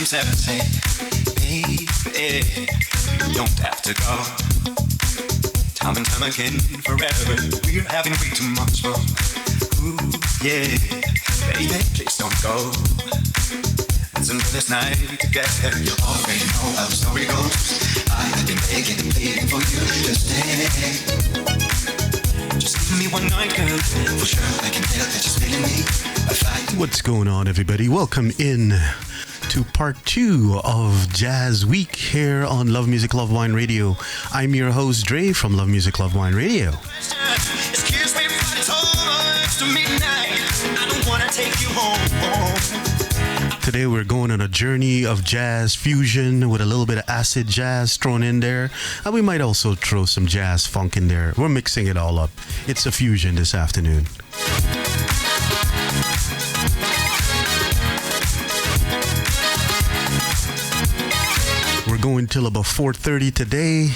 sometimes have to say, baby, you don't have to go. Time and time again, forever, we're having way too much fun. Ooh, yeah, baby, please don't go. Listen to this night together. You already know how the story goes. I have been begging and pleading for you to stay. Just give me one night, girl. For sure, I can tell that you're feeling me. What's going on, everybody? Welcome in to part 2 of Jazz Week here on Love Music Love Wine Radio. I'm your host, Dre, from Love Music Love Wine Radio. Excuse me, but it's almost midnight. I don't want to take you home. Today we're going on a journey of jazz fusion with a little bit of acid jazz thrown in there. And we might also throw some jazz funk in there. We're mixing it all up. It's a fusion this afternoon. We're going till about 4:30 today.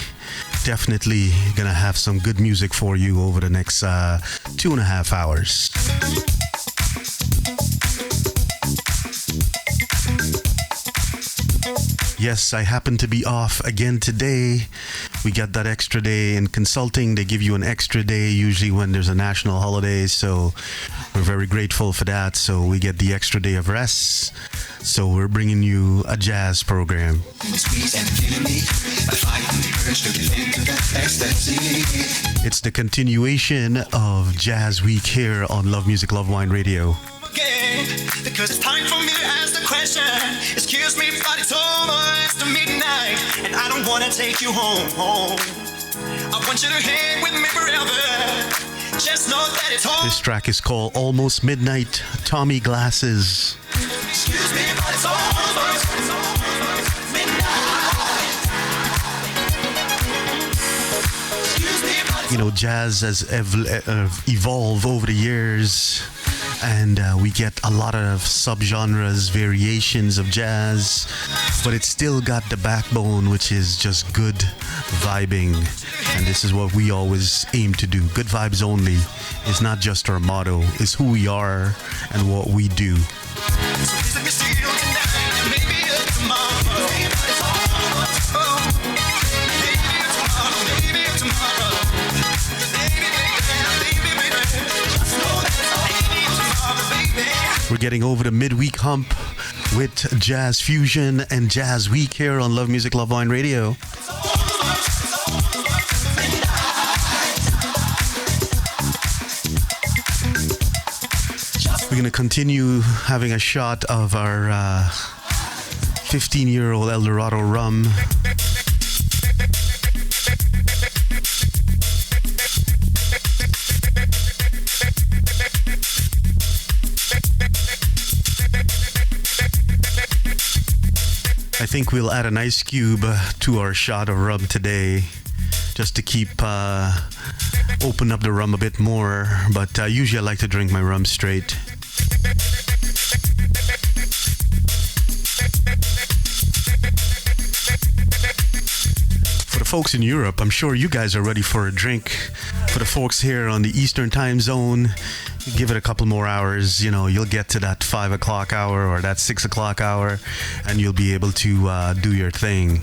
Definitely gonna have some good music for you over the next 2.5 hours. Yes, I happen to be off again today. We got that extra day in consulting. They give you an extra day usually when there's a national holiday, so we're very grateful for that. So we get the extra day of rest. So we're bringing you a jazz program. It's the continuation of Jazz Week here on Love Music Love Wine Radio. Because it's time for me to ask the question. Excuse me, but it's almost midnight, and I don't want to take you home. I want you to hang with me forever. Just know that it's home. This track is called Almost Midnight, Tommy Glasses. Excuse me, but it's almost midnight. Excuse me, but it's you know, jazz has evolved over the years. And we get a lot of subgenres, variations of jazz, but it's still got the backbone, which is just good vibing. And this is what we always aim to do. Good vibes only is not just our motto, it's who we are and what we do. We're getting over the midweek hump with Jazz Fusion and Jazz Week here on Love Music Love Wine Radio. We're going to continue having a shot of our 15-year-old Dorado rum. I think we'll add an ice cube to our shot of rum today just to keep open up the rum a bit more, but usually I like to drink my rum straight. For the folks in Europe, I'm sure you guys are ready for a drink. For the folks here on the Eastern time zone, give it a couple more hours, you know, you'll get to that 5 o'clock hour or that 6 o'clock hour, and you'll be able to do your thing.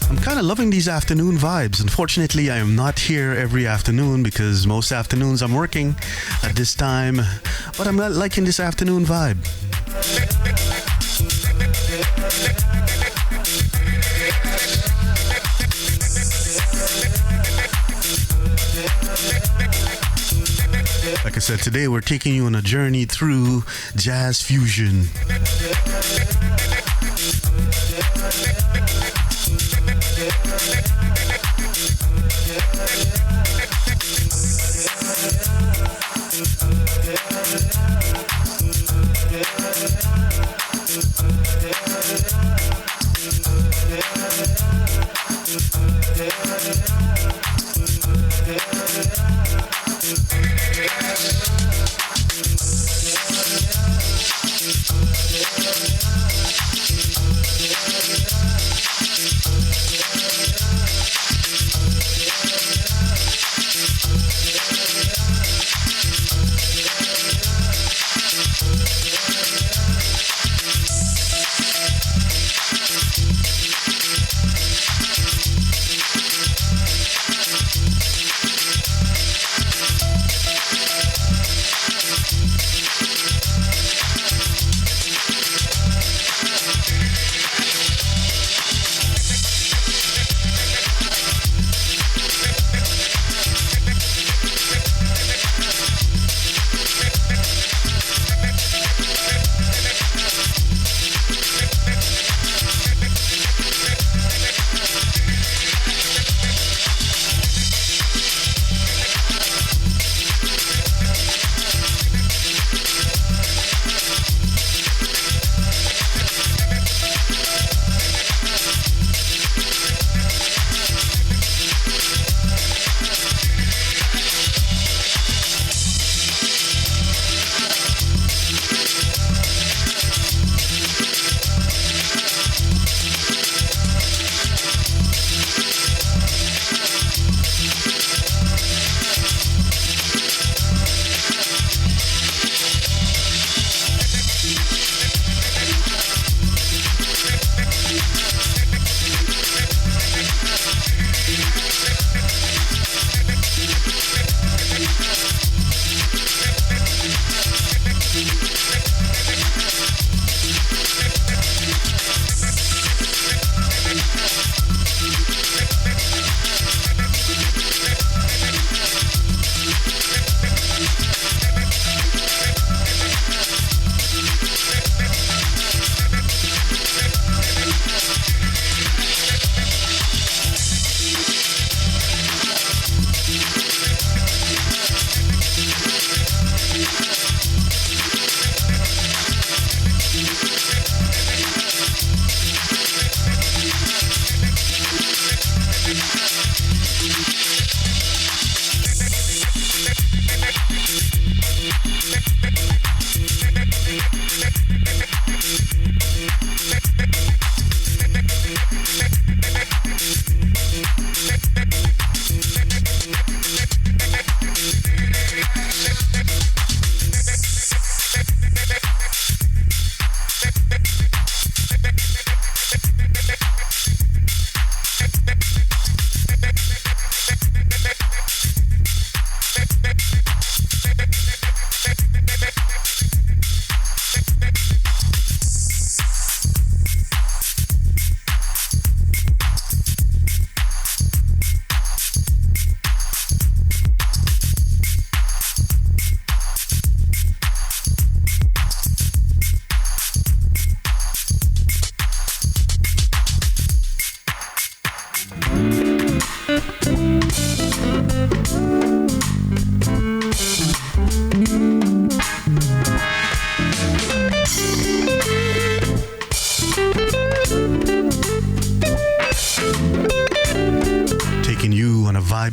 I'm kind of loving these afternoon vibes. Unfortunately, I am not here every afternoon because most afternoons I'm working at this time, but I'm not liking this afternoon vibe. Like I said, today we're taking you on a journey through jazz fusion.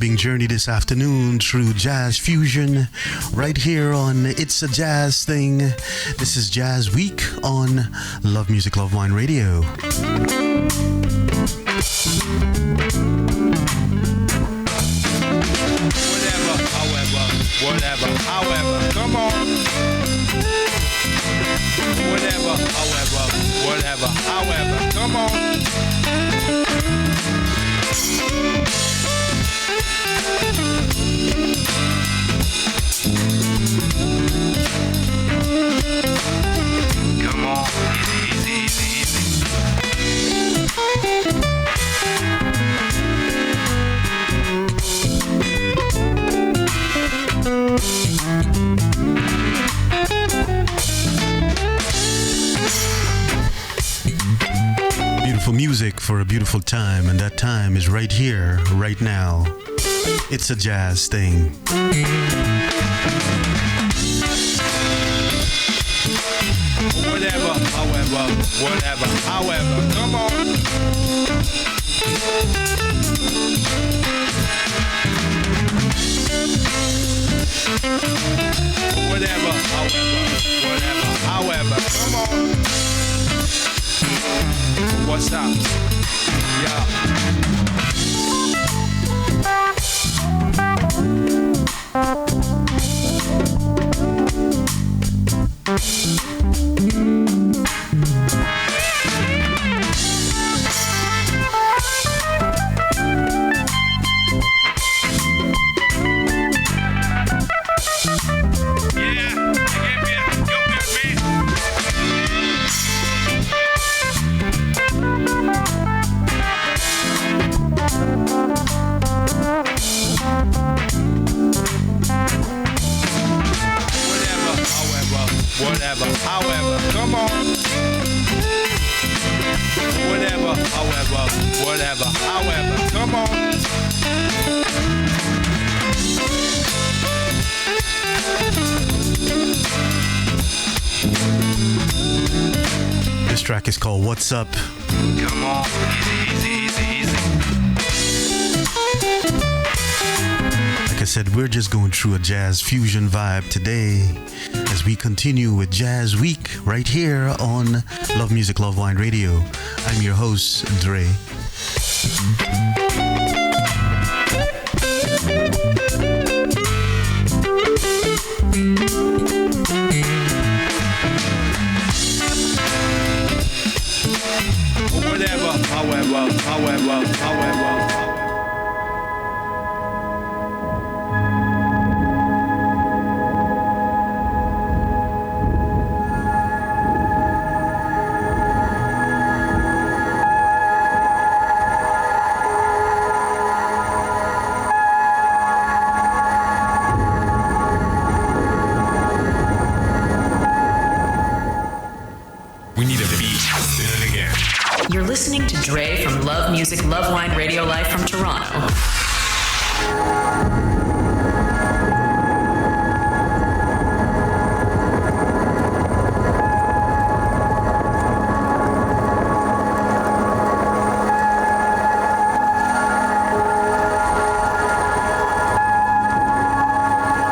vibing journey this afternoon through jazz fusion right here on It's a Jazz Thing. This is Jazz Week on Love Music, Love Wine Radio. However, come on. However, come on. Come on, easy. Beautiful music for a beautiful time, and that time is right here, right now. It's a jazz thing. However, come on. However, come on. What's up? Yeah. However, come on. However, come on. This track is called What's Up? Come on, easy. Like I said, we're just going through a jazz fusion vibe today as we continue with Jazz Week right here on Love Music, Love Wine Radio. I'm your host, Dre. However. You're listening to Dre from Love Music, Love Wine Radio Live from Toronto.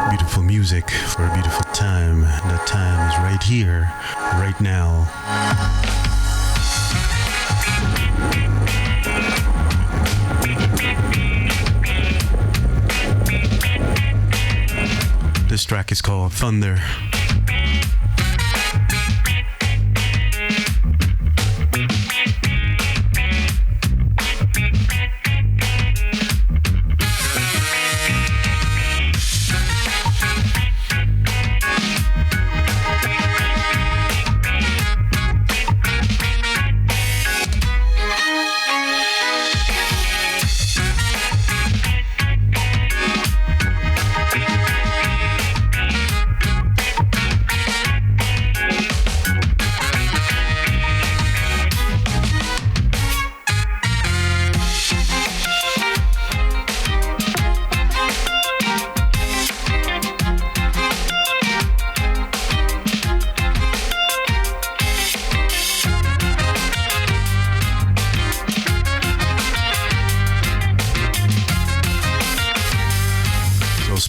Beautiful music for a beautiful time. That time is right here, right now. This track is called Thunder.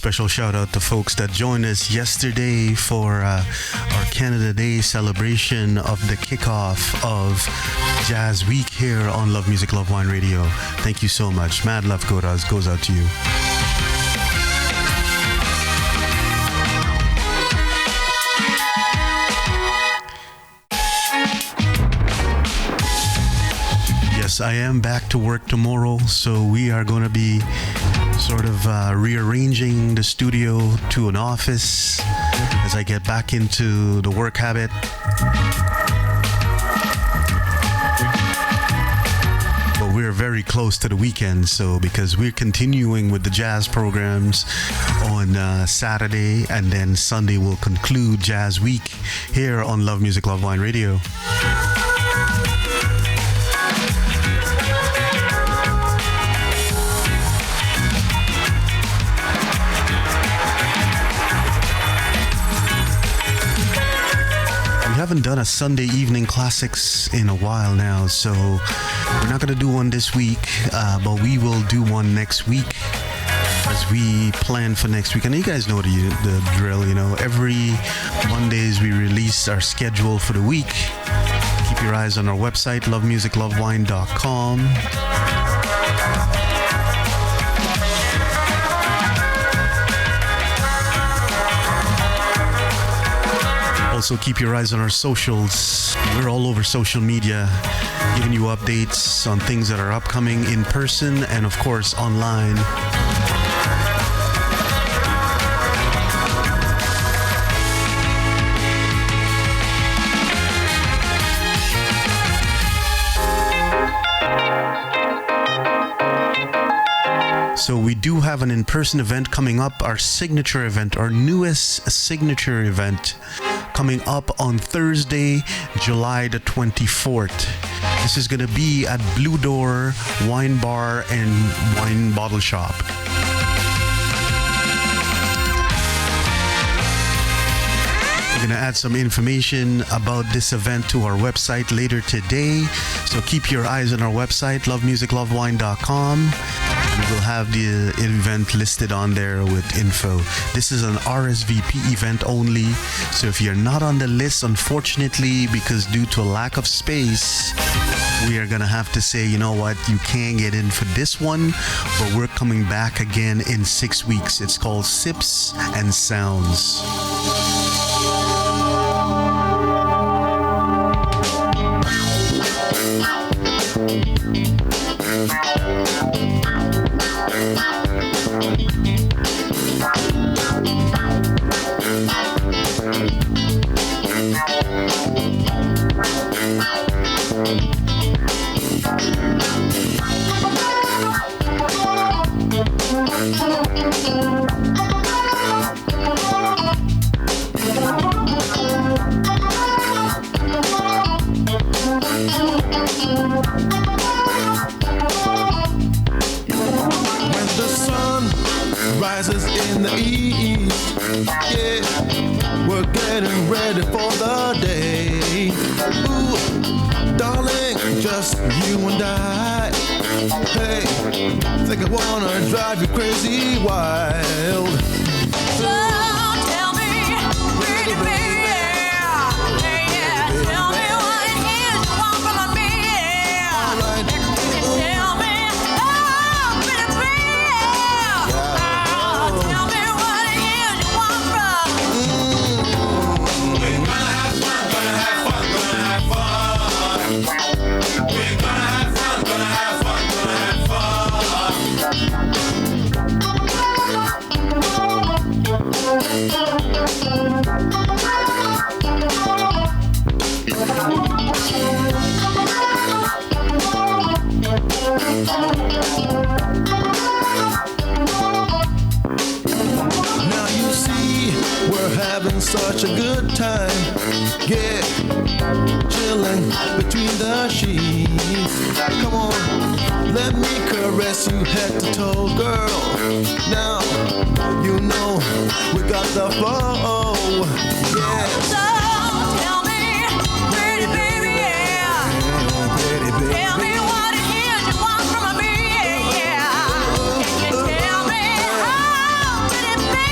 special shout out to folks that joined us yesterday for our Canada Day celebration of the kickoff of Jazz Week here on Love Music, Love Wine Radio. Thank you so much. Mad love goes out to you. Yes, I am back to work tomorrow, so we are going to be sort of rearranging the studio to an office as I get back into the work habit. But we're very close to the weekend, so because we're continuing with the jazz programs on Saturday, and then Sunday we'll conclude Jazz Week here on Love Music, Love Wine Radio. We haven't done a Sunday evening classics in a while now, so we're not going to do one this week, but we will do one next week as we plan for next week. And you guys know the drill, you know. Every Mondays we release our schedule for the week. Keep your eyes on our website, lovemusiclovewine.com. Also, keep your eyes on our socials. We're all over social media, giving you updates on things that are upcoming in person and, of course, online. So we do have an in-person event coming up, our signature event, our newest signature event, coming up on Thursday, July the 24th. This is going to be at Blue Door Wine Bar and Wine Bottle Shop. We're going to add some information about this event to our website later today. So keep your eyes on our website, lovemusiclovewine.com. We'll have the event listed on there with info. This is an RSVP event only, so if you're not on the list, unfortunately, because due to a lack of space, we are gonna have to say, you know what, you can't get in for this one, but we're coming back again in 6 weeks. It's called Sips and Sounds. Rises in the east, yeah, we're getting ready for the day. Ooh, darling, just you and I. Hey, think I wanna drive you crazy wild. So tell me, pretty baby, yeah, yeah, tell me what it is you want from me, yeah. Right. Tell me, oh, pretty baby, oh, tell me what it is you want from me. We're gonna have fun, gonna have fun, gonna have fun. We're gonna have fun, gonna have fun, gonna have Now you see, we're having such a good time. Yeah, chilling between the sheets. Come on, let me caress you head to toe, girl. Now, you know, we got the flow. Yeah. So tell me, pretty baby, yeah. Pretty baby. Tell me what it is you want from me, yeah. Can you tell me how, pretty baby?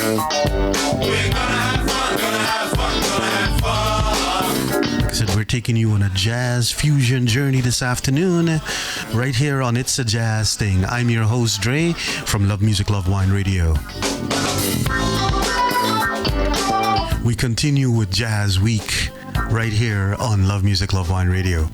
Like I said, we're taking you on a jazz fusion journey this afternoon, right here on It's a Jazz Thing. I'm your host, Dre, from Love Music, Love Wine Radio. We continue with Jazz Week right here on Love Music, Love Wine Radio.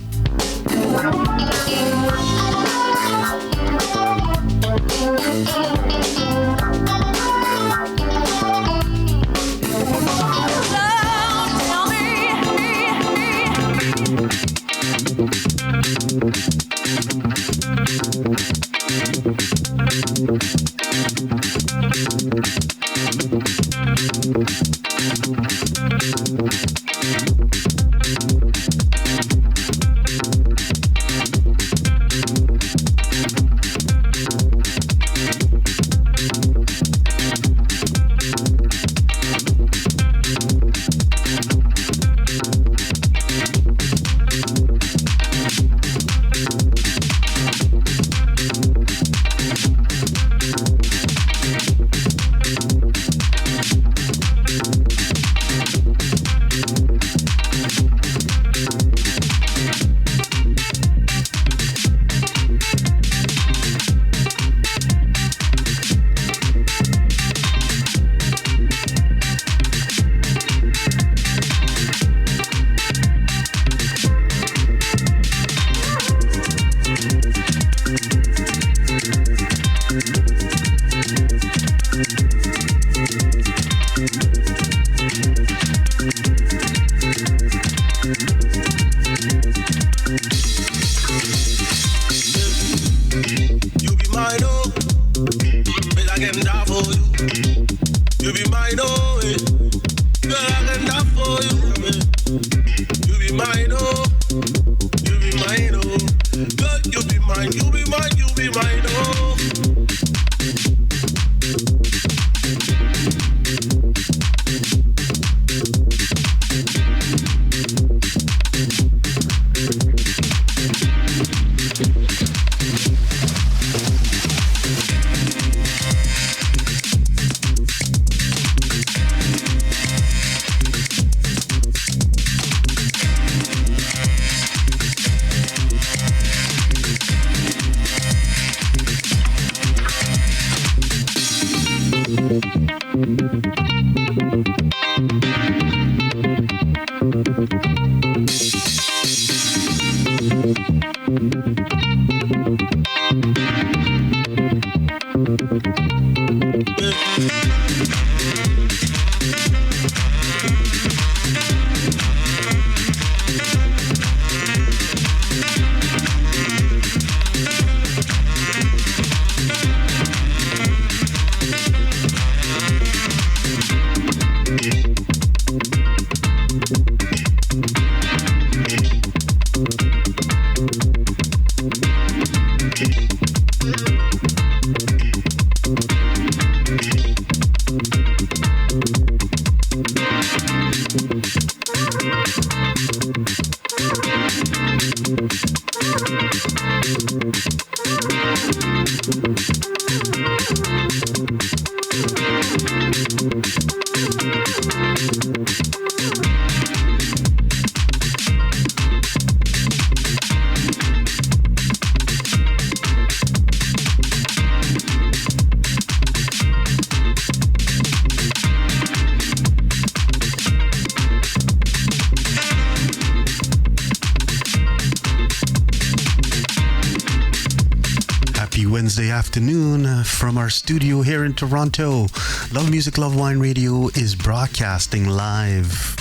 Wednesday afternoon from our studio here in Toronto. Love Music, Love Wine Radio is broadcasting live.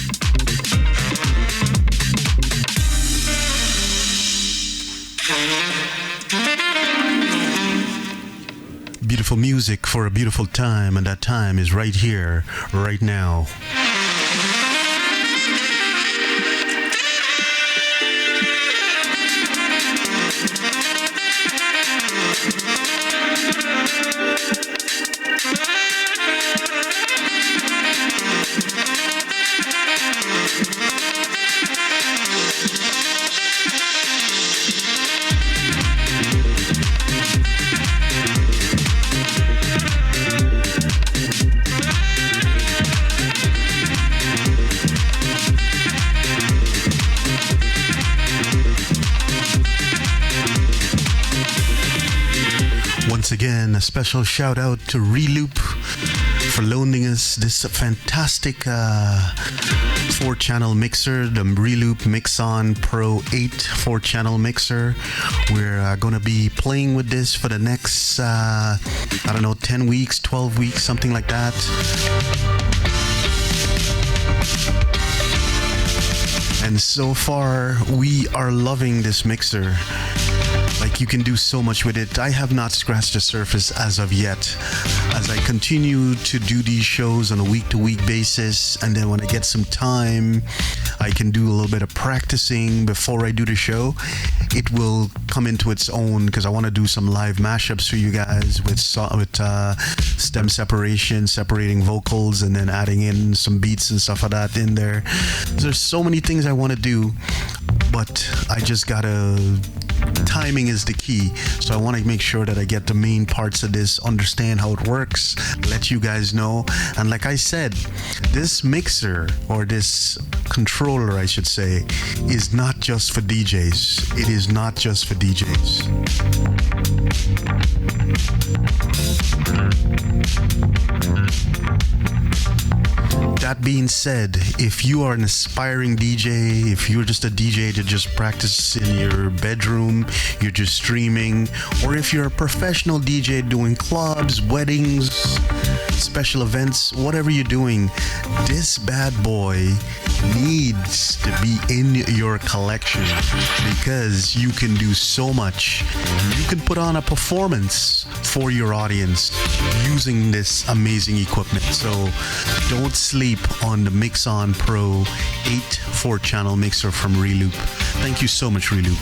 Beautiful music for a beautiful time, and that time is right here, right now. again, a special shout out to Reloop for loaning us this fantastic 4-channel mixer, the Reloop Mixon Pro 8 4-channel mixer. We're going to be playing with this for the next, 10 weeks, 12 weeks, something like that. And so far, we are loving this mixer. Like, you can do so much with it. I have not scratched the surface as of yet. As I continue to do these shows on a week-to-week basis, and then when I get some time, I can do a little bit of practicing before I do the show. It will come into its own because I want to do some live mashups for you guys with stem separation, separating vocals, and then adding in some beats and stuff like that in there. There's so many things I want to do, but I just gotta... Timing is the key, so I want to make sure that I get the main parts of this, understand how it works, let you guys know. And like I said, this mixer, or this controller I should say, is not just for DJs. It is not just for DJs. That being said, if you are an aspiring DJ, if you're just a DJ to just practice in your bedroom, you're just streaming, or if you're a professional DJ doing clubs, weddings, special events, whatever you're doing, this bad boy needs to be in your collection because you can do so much. You can put on a performance for your audience using this amazing equipment. So don't sleep on the Mixon Pro 8 4-channel mixer from Reloop. Thank you so much, Reloop.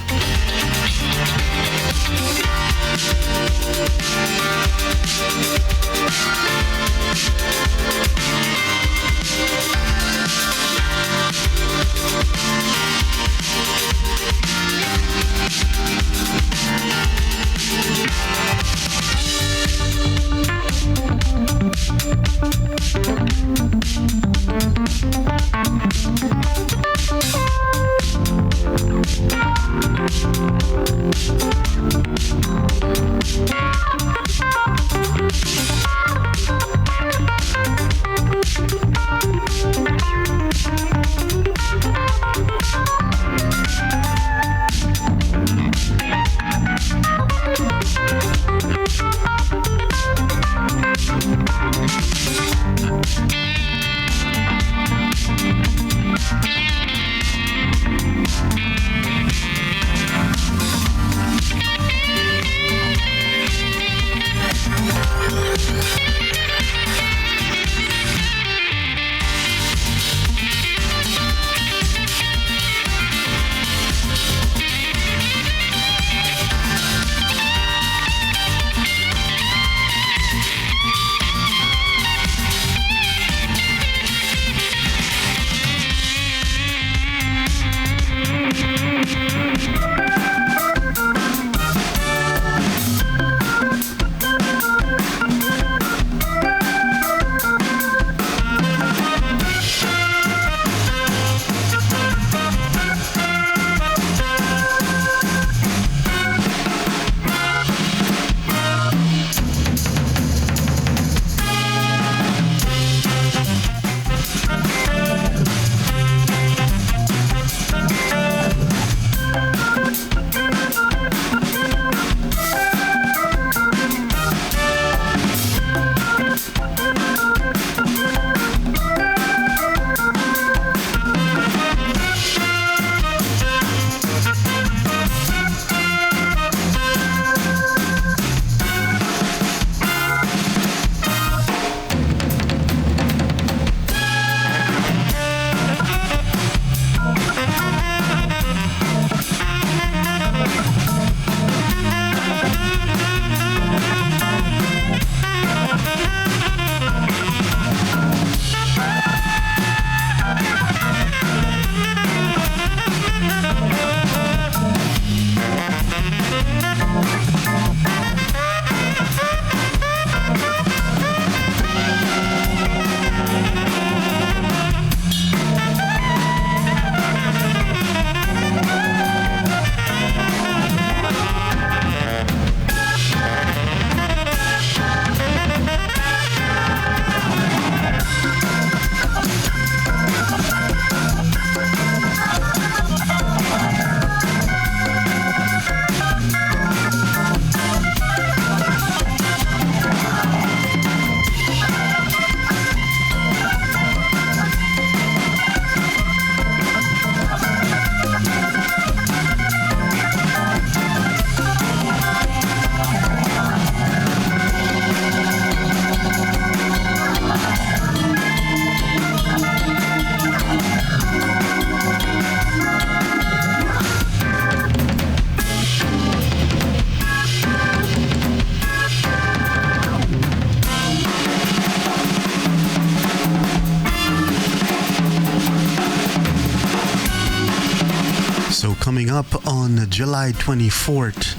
coming up on July 24th,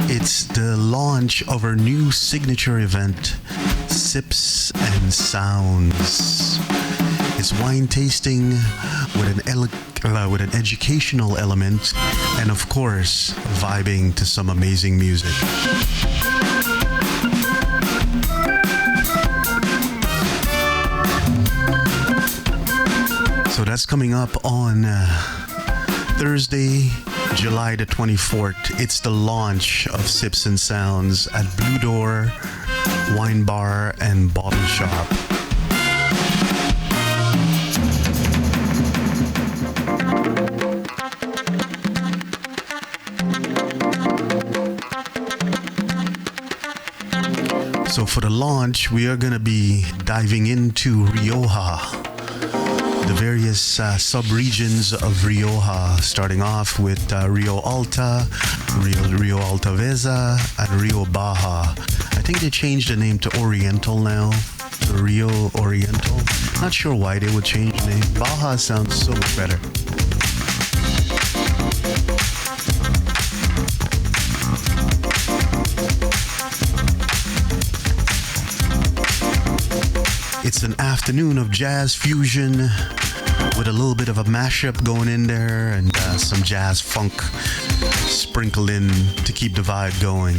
it's the launch of our new signature event, Sips and Sounds. It's wine tasting with an educational element and, of course, vibing to some amazing music. So that's coming up on Thursday, July the 24th. It's the launch of Sips and Sounds at Blue Door Wine Bar and Bottle Shop. So for the launch, we are going to be diving into Rioja, the various sub-regions of Rioja, starting off with Rio Alta, Rio Altaveza, and Rio Baja. I think they changed the name to Oriental now, to Rio Oriental. Not sure why they would change the name. Baja sounds so much better. It's an afternoon of jazz fusion with a little bit of a mashup going in there and some jazz funk sprinkled in to keep the vibe going.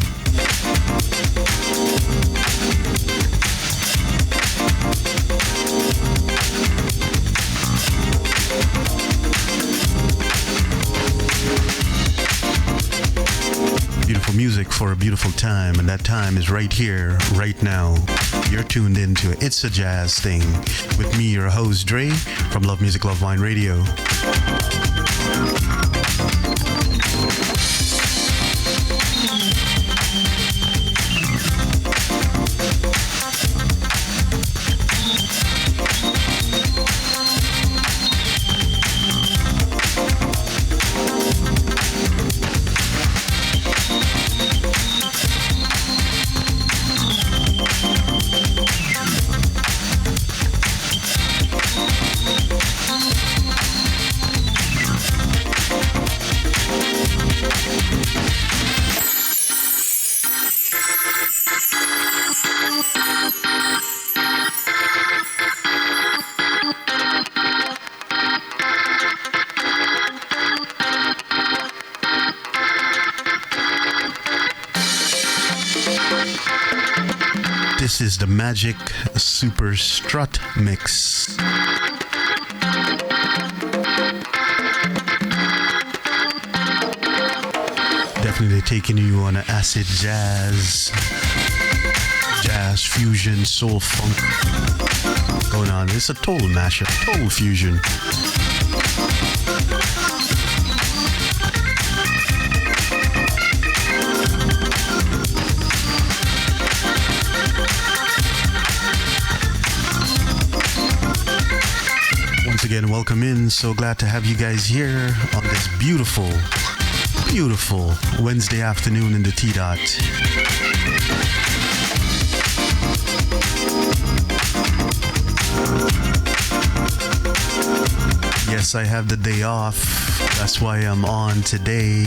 Beautiful music for a beautiful time, and that time is right here, right now. You're tuned into It's a Jazz Thing with me, your host, Dre, from Love Music, Love Wine Radio. This is the Magic Super Strut Mix. Definitely taking you on an acid jazz fusion, soul funk going on. It's a total mashup, total fusion. Once again, welcome in. So glad to have you guys here on this beautiful Wednesday afternoon in the T-Dot. Yes, I have the day off. That's why I'm on today.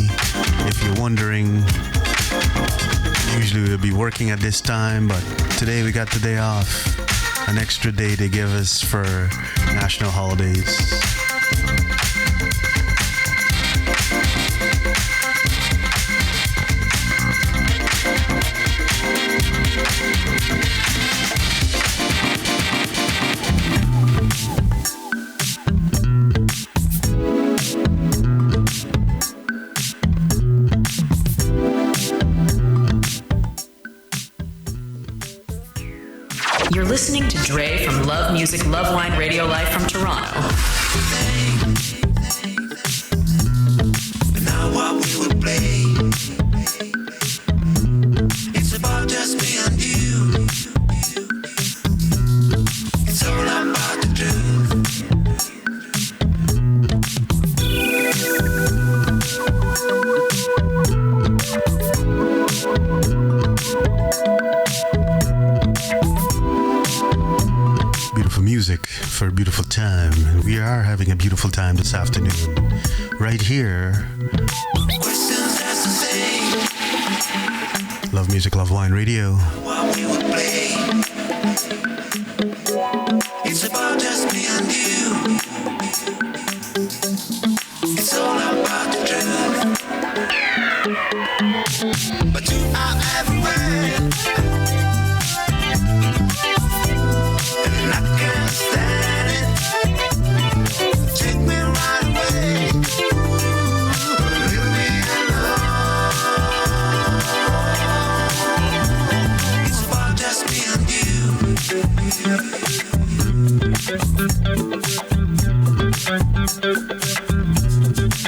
If you're wondering, usually we'll be working at this time, but today we got the day off. An extra day they give us for national holidays. You're listening to Dre from Love Music, Love Wine Radio Live from Toronto. Now what we will play, it's about just me and you. It's all about the truth. music for a beautiful time. And we are having a beautiful time this afternoon. Right here. Love Music, Love Wine Radio. What we would play. It's about just me and you. It's all about the truth. But you are everywhere. And I can't stand it. Take me right away. Leave me alone. It's about just me and you.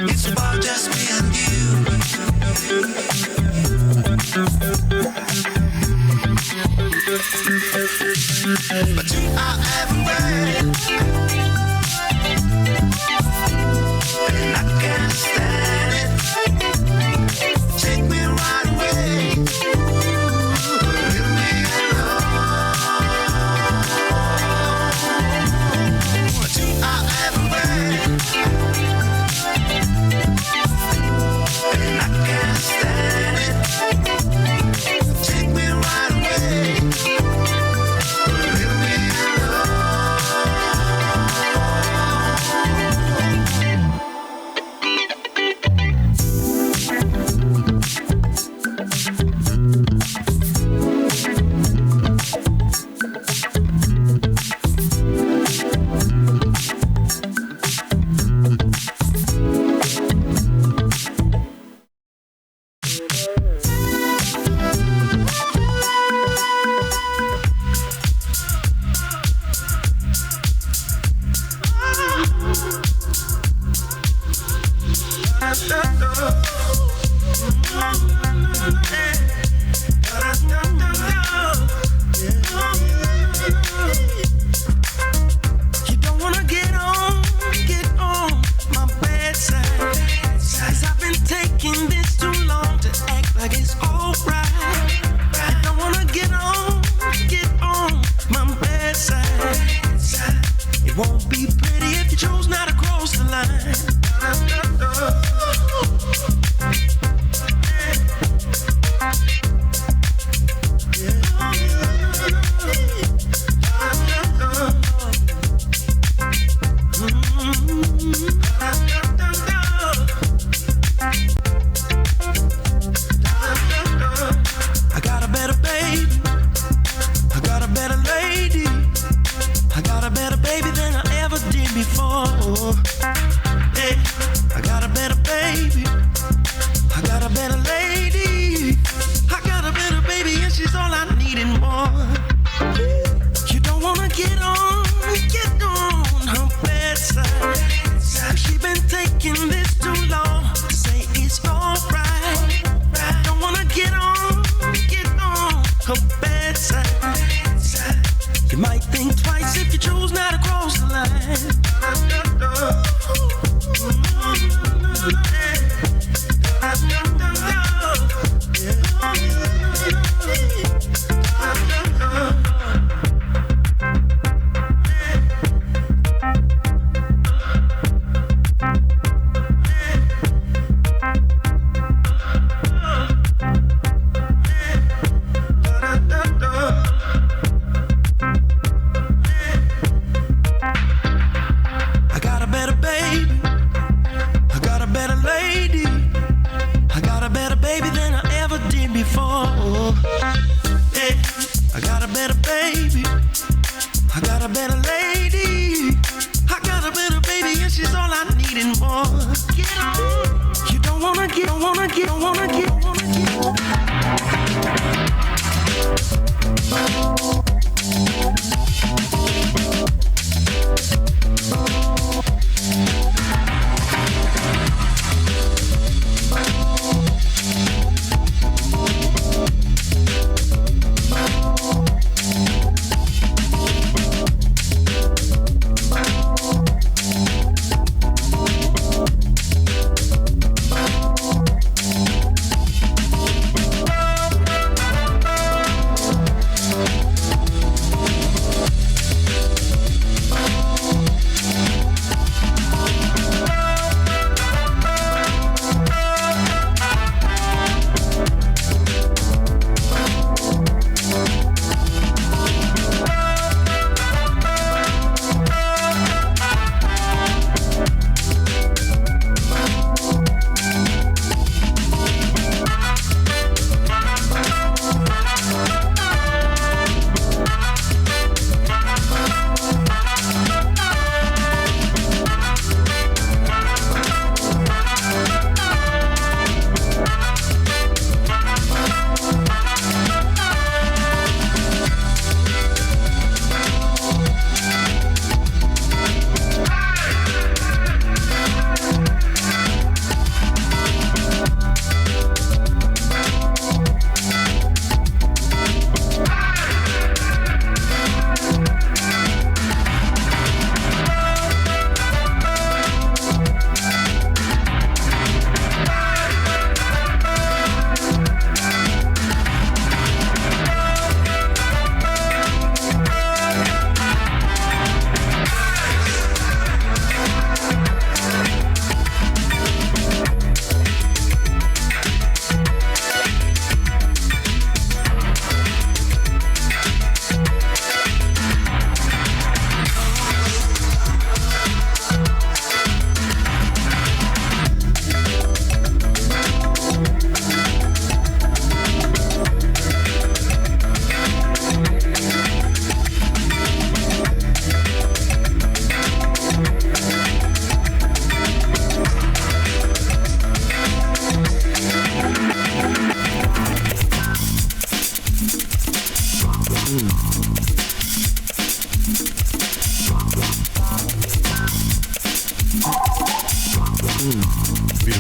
It's about just me and you. But you are everywhere. And I can't stand it. Take me right away. Leave me alone. But you are everywhere. And I can't stand it. Take me right away. Leave me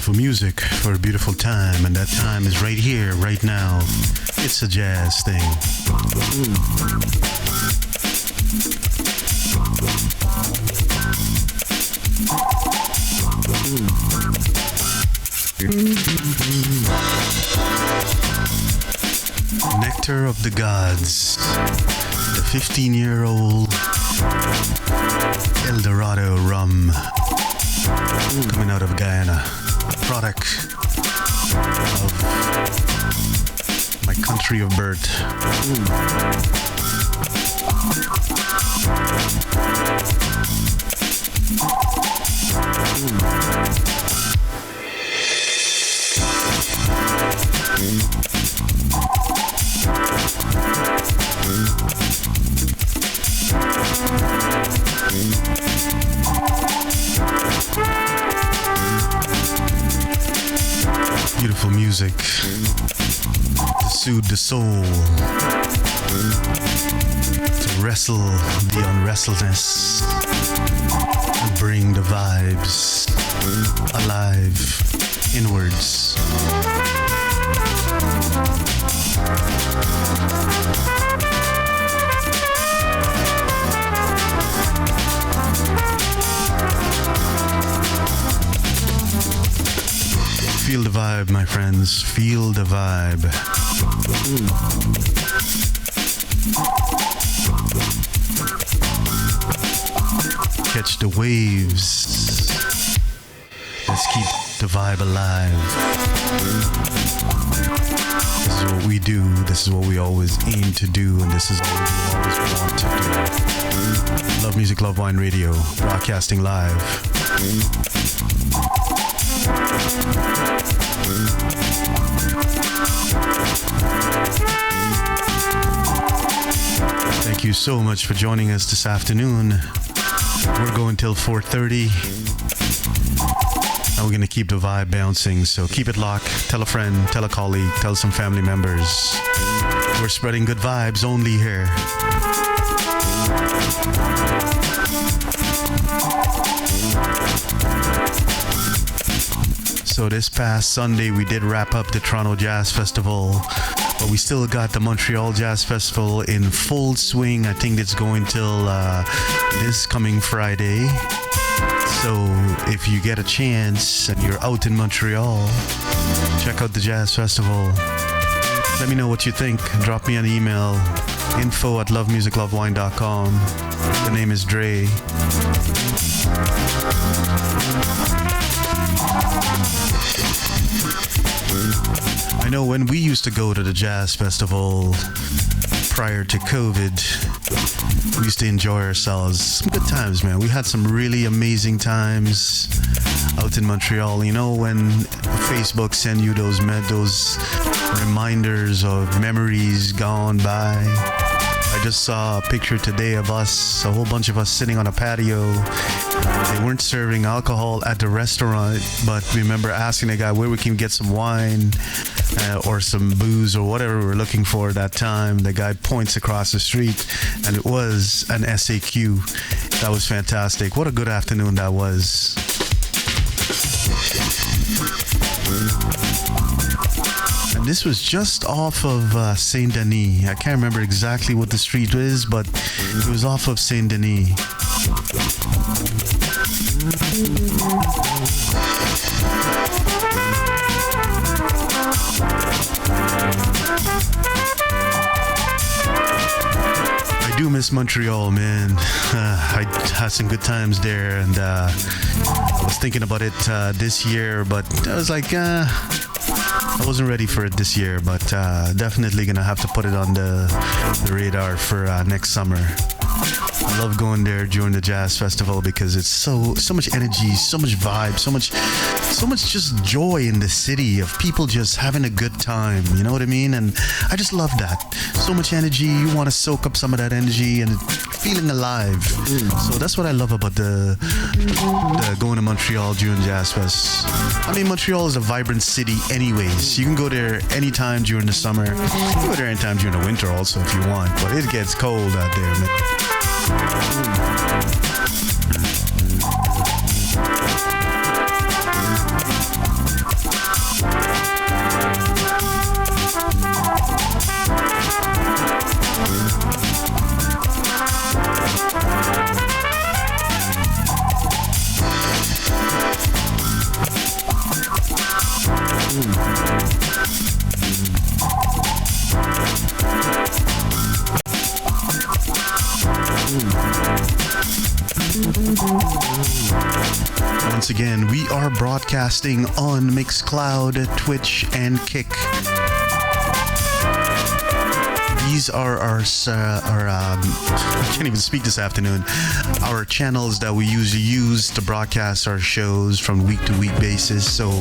Beautiful music for a beautiful time, and that time is right here, right now. It's a jazz thing. Nectar of the Gods, the 15-year-old Dorado rum coming out of Guyana, a product of my country of birth. Beautiful music to soothe the soul, to wrestle the unwrestledness, and bring the vibes alive inwards. Feel the vibe, my friends. Feel the vibe. Catch the waves. Let's keep the vibe alive. This is what we do. This is what we always aim to do. And this is what we always want to do. Love Music, Love Wine Radio. Broadcasting live. Thank you so much for joining us this afternoon. We're going till 4:30. And we're going to keep the vibe bouncing. So keep it locked. Tell a friend, tell a colleague, tell some family members. We're spreading good vibes only here. So this past Sunday, we did wrap up the Toronto Jazz Festival, but we still got the Montreal Jazz Festival in full swing. I think it's going till this coming Friday. So if you get a chance and you're out in Montreal, check out the Jazz Festival. Let me know what you think. Drop me an email, info@lovemusiclovewine.com. The name is Dre. I know when we used to go to the Jazz Festival prior to COVID, we used to enjoy ourselves. Some good times, man. We had some really amazing times out in Montreal. You know, when Facebook send you those reminders of memories gone by. I just saw a picture today of us, a whole bunch of us sitting on a patio. They weren't serving alcohol at the restaurant, but we remember asking the guy where we can get some wine or some booze or whatever we were looking for at that time. The guy points across the street, and it was an SAQ. That was fantastic. What a good afternoon that was. And this was just off of Saint Denis. I can't remember exactly what the street is, but it was off of Saint Denis. I do miss Montreal, man. I had some good times there, and I was thinking about it this year, but I was like, I wasn't ready for it this year, but definitely gonna have to put it on the radar for next summer. I love going there during the Jazz Festival because it's so much energy, so much vibe, so much just joy in the city of people just having a good time. You know what I mean? And I just love that. So much energy. You want to soak up some of that energy and feeling alive. So that's what I love about the going to Montreal during Jazz Fest. I mean, Montreal is a vibrant city anyways. You can go there anytime during the summer. You can go there anytime during the winter also if you want. But it gets cold out there, man. Once again, we are broadcasting on Mixcloud, Twitch, and Kick. These are our I can't even speak this afternoon. Our channels that we usually use to broadcast our shows from week to week basis. So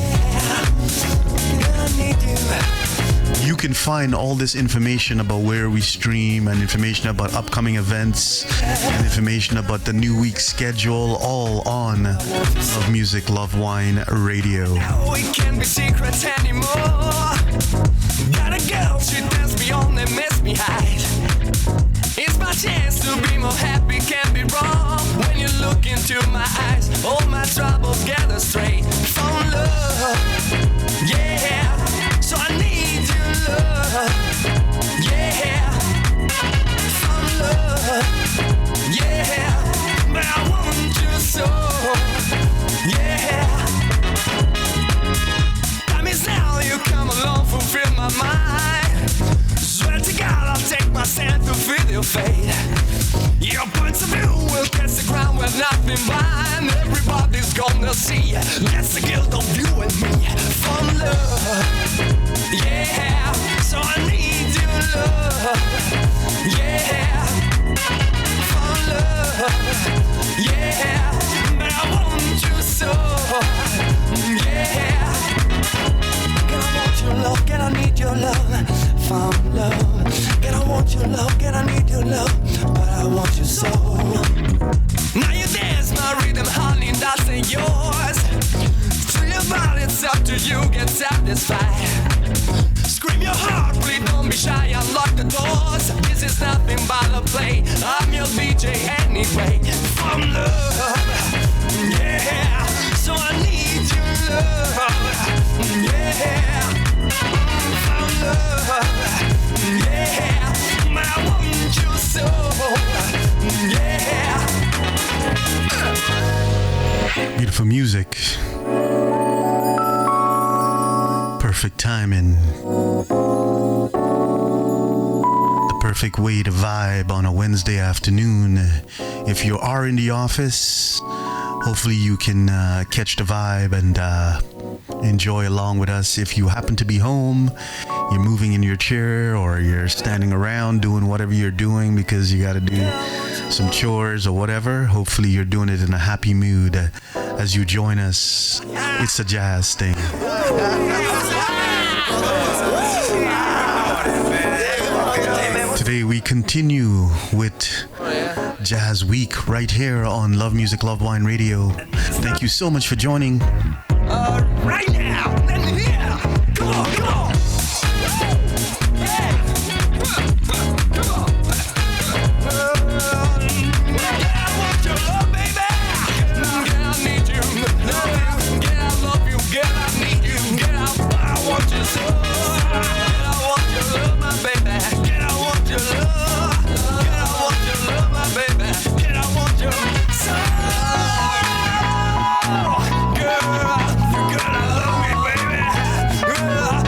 you can find all this information about where we stream and information about upcoming events and information about the new week's schedule all on Love Music, Love Wine Radio. We can't be secrets anymore. Got a girl, she tells me on and makes me hide. It's my chance to be more happy, can't be wrong. When you look into my eyes, all my troubles gather straight from love. Yeah, so I need your love. Yeah, from love. Yeah, but I want you so. Yeah. Time is now, you come along, fulfill my mind. Swear to God, I'll take my stand to feel your fate. Your points of view will catch the ground where nothing blind. Everybody's gonna see. That's the guilt of you and me. From love, yeah. So I need your love, yeah. From love, yeah. But I want you so, yeah. Girl, I want your love, girl, I need your love. Found love, girl, I want your love, girl, I need your love, but I want you so. Now you dance my rhythm, honey, that's ain't yours. Thrill your body, it's up to you, get satisfied. Scream your heart, please don't be shy, unlock the doors. This is nothing but a play, I'm your DJ anyway. From love, yeah, so I need your love, yeah. From love, yeah, but I want you so, yeah. Beautiful music. Perfect timing. The perfect way to vibe on a Wednesday afternoon. If you are in the office, hopefully you can catch the vibe and enjoy along with us. If you happen to be home, you're moving in your chair or you're standing around doing whatever you're doing because you got to do some chores or whatever, hopefully you're doing it in a happy mood as you join us. It's a jazz thing. Today we continue with Jazz Week right here on Love Music, Love Wine Radio. Thank you so much for joining. Right now, let me hear. Come on, come on. Yeah. Come on. Yeah, I want your love, baby. Yeah, I need you. Yeah, I love you. Yeah, I need you. Yeah, I want you so. Yeah, I want your love, my baby. Yeah, I want your love. Yeah, I want your love, my baby. Yeah, I want your so. Girl, you gotta love me, baby. Girl,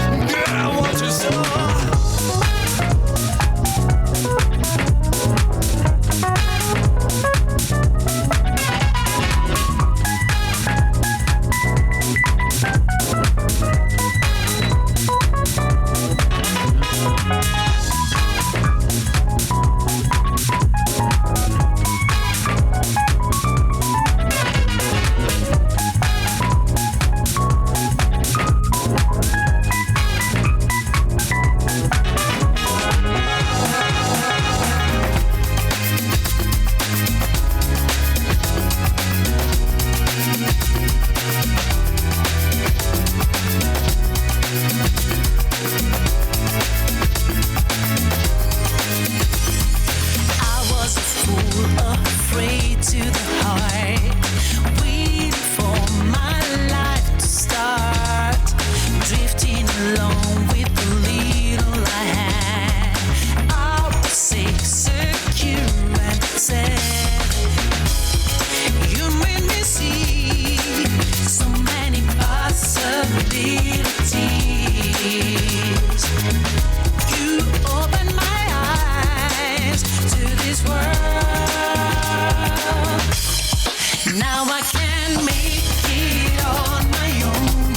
Now I can make it on my own.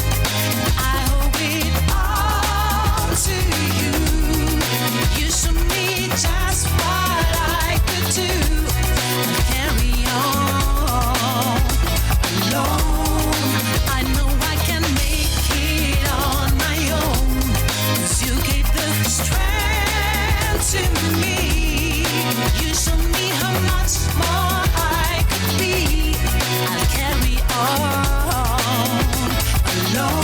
I owe it all to you. You showed me just what I could do. Carry on alone. I know I can make it on my own. 'Cause you gave the strength to me. You showed me how much more I could be. I'll carry on alone.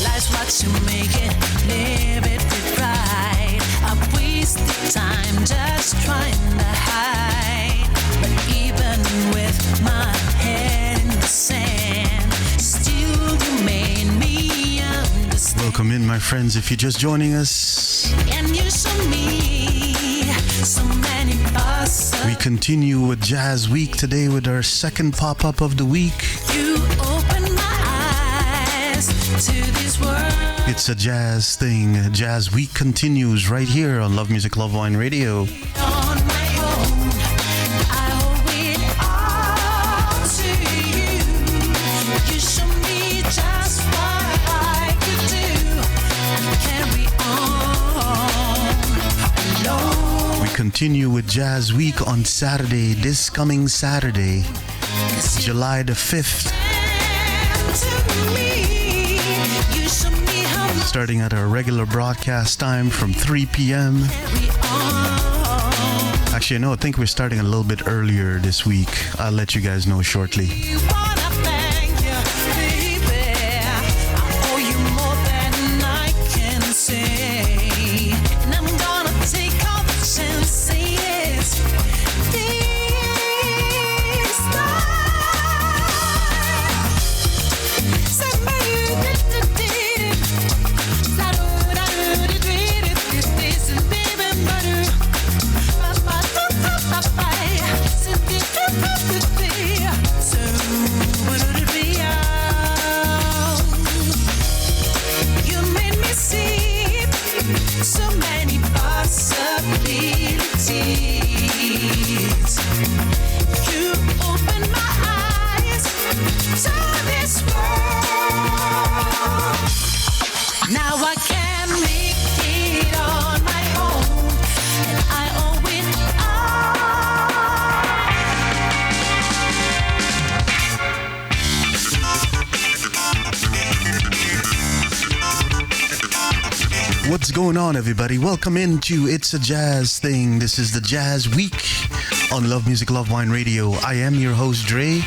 Life's what you make it, live it with pride. I've wasted time just trying to hide. But even with my head in the sand, still you made me understand. Welcome in, my friends, if you're just joining us. And you show me so many possibilities. We continue with Jazz Week today with our second pop-up of the week. You open my eyes to this world. It's a jazz thing. Jazz Week continues right here on Love Music, Love Wine Radio. On my own, I owe it all to you. You show me just what I could do. Carry on alone. We continue with Jazz Week on Saturday, this coming Saturday, July the 5th, To me, you show me how much starting at our regular broadcast time from 3 p.m. carry on. Actually, no, I think we're starting a little bit earlier this week. I'll let you guys know shortly. You wanna thank you, baby. I owe you more than I can say. And I'm gonna take all the chances this time. Somebody did it. This is baby butter. You made me see so many possibilities. You opened my eyes to this world. Now I can make it on my own, and I owe it What's going on, everybody? Welcome into It's a Jazz Thing. This is the Jazz Week on Love Music, Love Wine Radio. I am your host, Dre.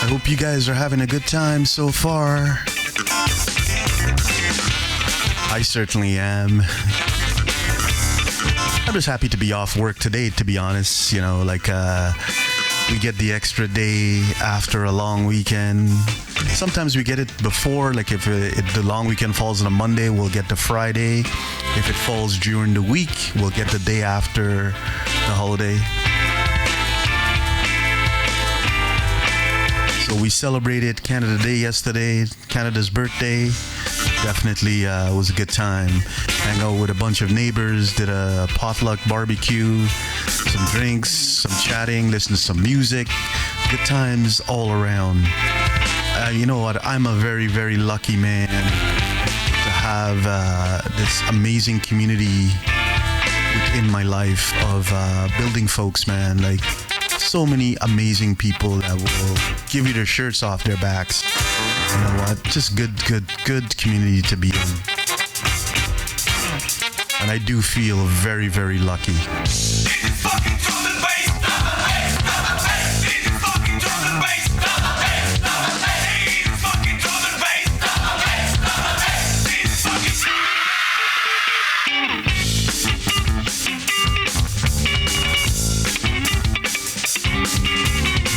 I hope you guys are having a good time so far. I certainly am. I'm just happy to be off work today, to be honest. You know, like, we get the extra day after a long weekend. Sometimes we get it before, like if the long weekend falls on a Monday, we'll get the Friday. If it falls during the week, we'll get the day after the holiday. So we celebrated Canada Day yesterday, Canada's birthday. Definitely was a good time. Hang out with a bunch of neighbors, did a potluck barbecue, some drinks, some chatting, listen to some music. Good times all around. You know what? I'm a very, very lucky man to have this amazing community within my life of building folks, man. Like, so many amazing people that will give you their shirts off their backs. You know what? Just good community to be in. And I do feel very, very lucky.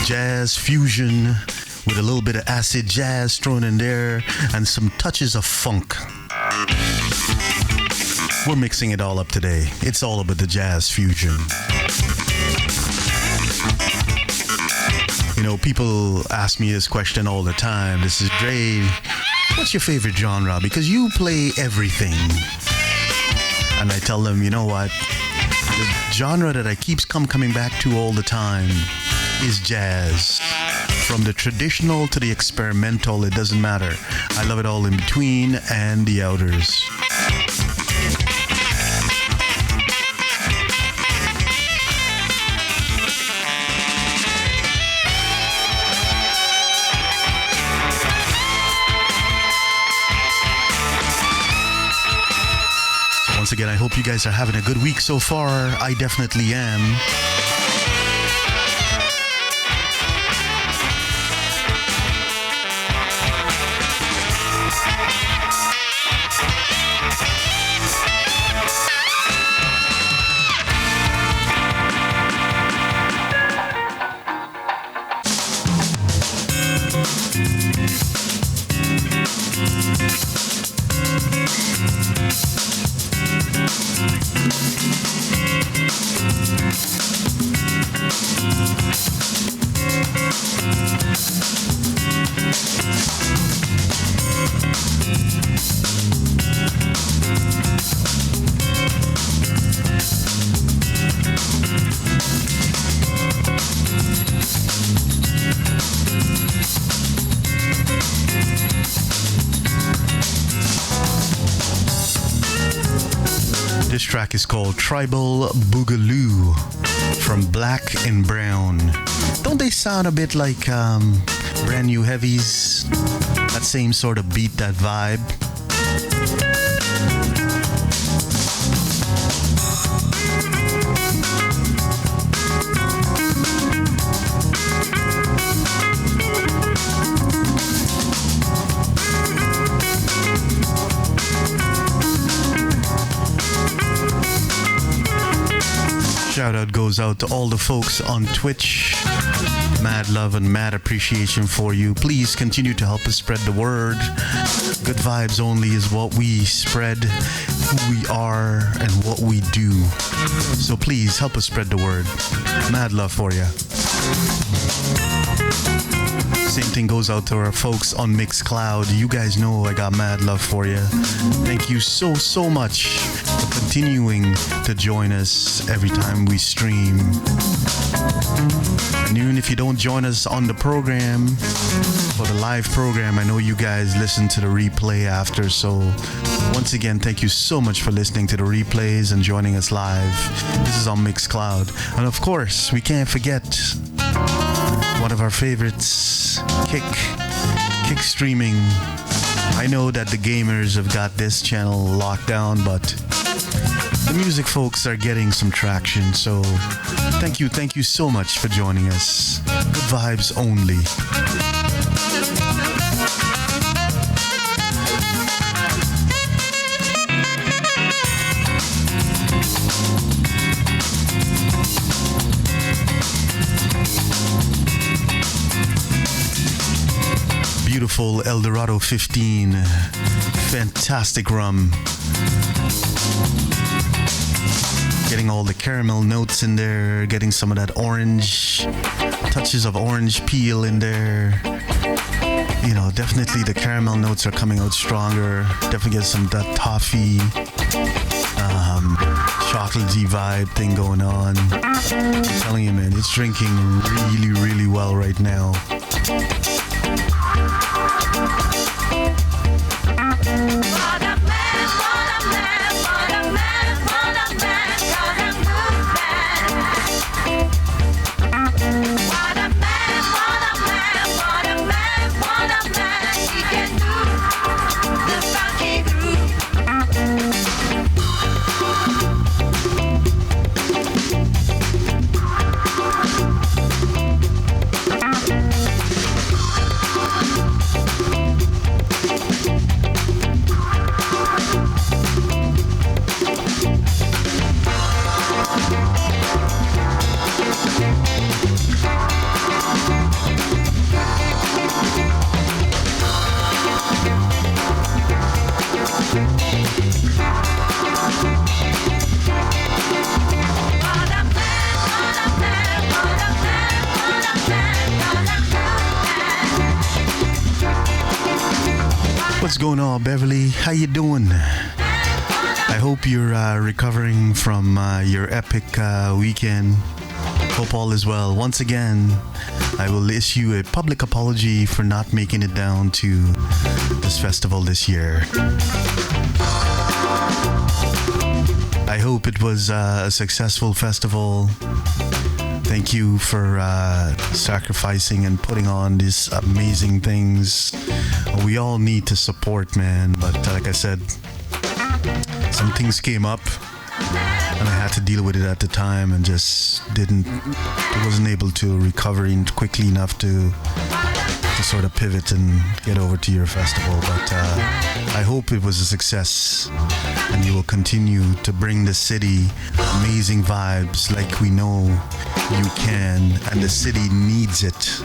Jazz fusion with a little bit of acid jazz thrown in there and some touches of funk. We're mixing it all up today. It's all about the jazz fusion. You know, people ask me this question all the time. This is Dre, what's your favorite genre? Because you play everything. And I tell them, you know what? The genre that I keeps coming back to all the time is jazz. From the traditional to the experimental, it doesn't matter. I love it all in between and the outers. Once again, I hope you guys are having a good week so far. I definitely am. This track is called Tribal Boogaloo from Black and Brown. Don't they sound a bit like brand new heavies? That same sort of beat, that vibe. Shout out goes out to all the folks on Twitch. Mad love and mad appreciation for you. Please continue to help us spread the word. Good vibes only is what we spread, who we are, and what we do. So please help us spread the word. Mad love for you. Same thing goes out to our folks on Mixcloud. You guys know I got mad love for you. Thank you so much for continuing to join us every time we stream. And even if you don't join us on the program, for the live program, I know you guys listen to the replay after. So once again, thank you so much for listening to the replays and joining us live. This is on Mixcloud. And of course, we can't forget one of our favorites, Kick streaming. I know that the gamers have got this channel locked down, but the music folks are getting some traction. So thank you so much for joining us. Good vibes only. Beautiful El Dorado 15. Fantastic rum. Getting all the caramel notes in there, getting some of that orange, touches of orange peel in there. You know, definitely the caramel notes are coming out stronger. Definitely get some of that toffee, chocolatey vibe thing going on. I'm telling you, man, it's drinking really well right now. going on, Beverly? How you doing? I hope you're recovering from your epic weekend. Hope all is well. Once again, I will issue a public apology for not making it down to this festival this year. I hope it was a successful festival. Thank you for sacrificing and putting on these amazing things. We all need to support, man. But like I said, some things came up and I had to deal with it at the time and just wasn't able to recover quickly enough to sort of pivot and get over to your festival. But I hope it was a success and you will continue to bring the city amazing vibes like we know you can, and the city needs it.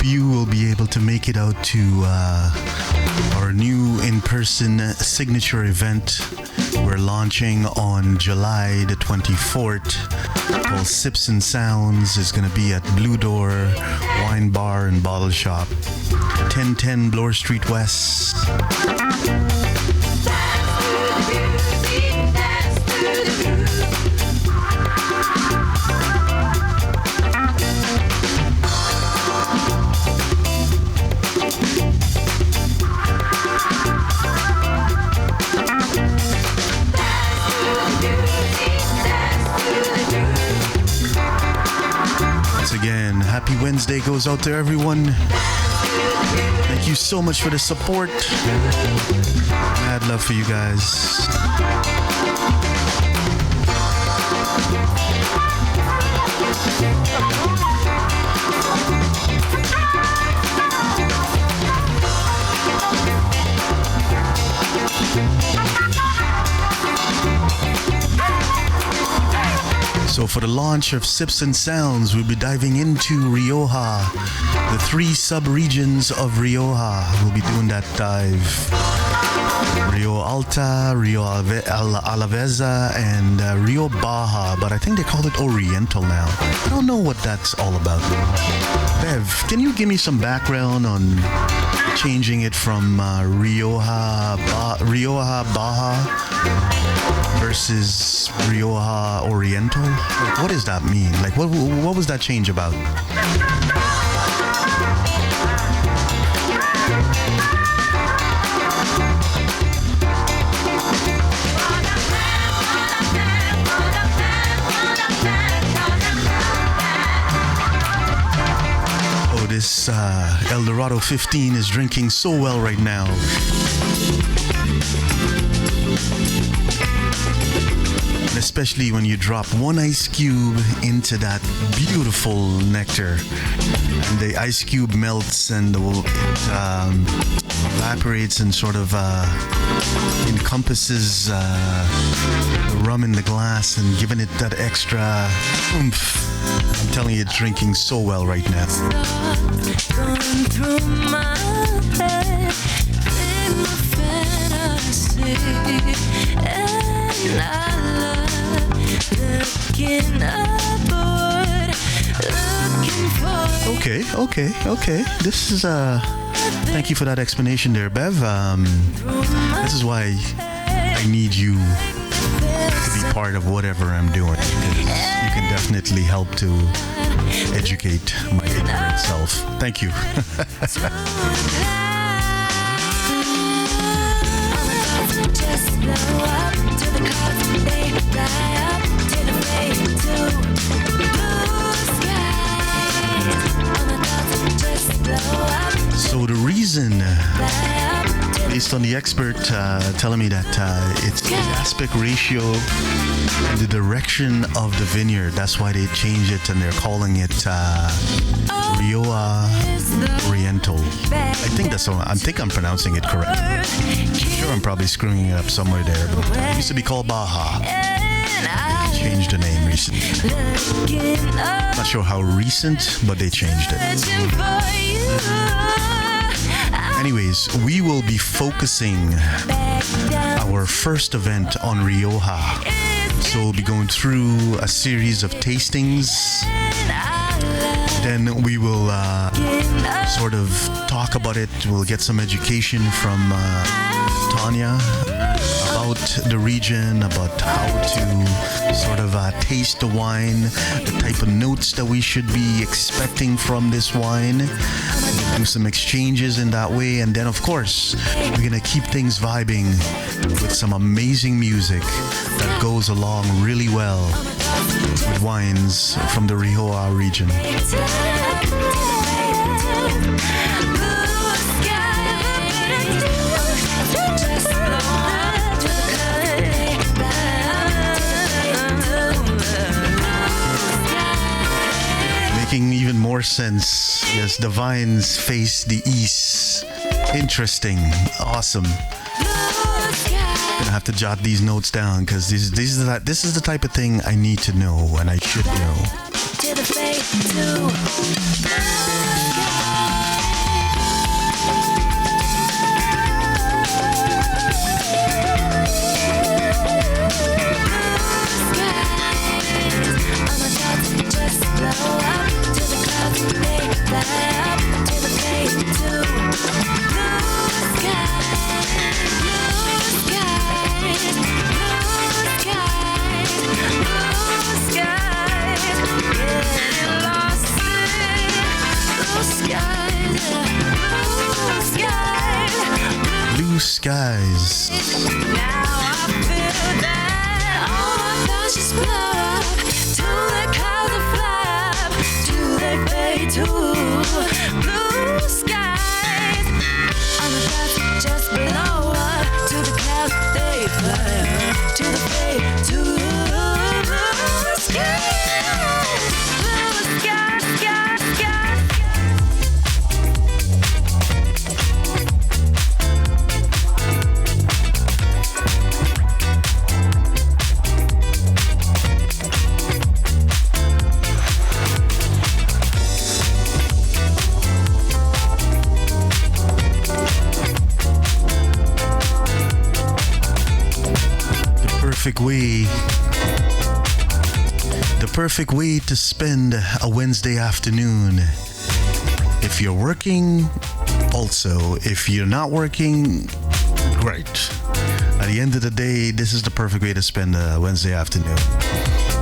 You will be able to make it out to our new in-person signature event we're launching on July the 24th called Sips and Sounds. Is going to be at Blue Door Wine Bar and Bottle Shop, 1010 Bloor Street West. Again, happy Wednesday goes out to everyone. Thank you so much for the support. Mad love for you guys. So for the launch of Sips and Sounds, we'll be diving into Rioja, the 3 sub-regions of Rioja. We'll be doing that dive. Rio Alta, Rio Alavesa, and Rio Baja, but I think they call it Oriental now. I don't know what that's all about. Bev, can you give me some background on changing it from Rioja Baja versus Rioja Oriental? Like, what does that mean? Like, what was that change about? Oh, this El Dorado 15 is drinking so well right now. Especially when you drop one ice cube into that beautiful nectar and the ice cube melts and it evaporates and sort of encompasses the rum in the glass and giving it that extra oomph. I'm telling you, it's drinking so well right now. Going through my head in my fantasy, and I looking upward, looking for. Okay. This is thank you for that explanation there, Bev. This is why I need you to be part of whatever I'm doing. You can definitely help to educate my ignorant self. Thank you. Just blow up to the clouds, they fly up to the way to blue skies. On the clouds, just blow up. So the reason, Fly up to based on the expert telling me that it's the aspect ratio and the direction of the vineyard. That's why they changed it and they're calling it Rioja Oriental. I think that's all. I think I'm pronouncing it correct. I'm sure I'm probably screwing it up somewhere there, but it used to be called Baja. They changed the name recently. looking up, Not sure how recent, but they changed it. searching for you. Anyways, we will be focusing Back down, our first event on Rioja. So we'll be going through a series of tastings. Then we will sort of talk about it. We'll get some education from Tanya about the region, about how to sort of taste the wine, the type of notes that we should be expecting from this wine. We'll do some exchanges in that way. And then, of course, we're going to keep things vibing with some amazing music that goes along really well with wines from the Rioja region. Making even more sense. Yes, the vines face the east. Interesting. Awesome. Gonna have to jot these notes down because this is the type of thing I need to know and I should know. to the fade to just blow up to the clouds, they fly up to the fade to blue skies, blue skies, blue skies, getting lost in blue skies, Blue skies. Now I feel that all my thoughts just blow up to the clouds that fly up, to they fade to blue skies. All my thoughts just blow up to the clouds, they fly up to the fade to blue skies, blue skies, skies, skies. The perfect way to spend a Wednesday afternoon. If you're working, also. If you're not working, great. At the end of the day, this is the perfect way to spend a Wednesday afternoon.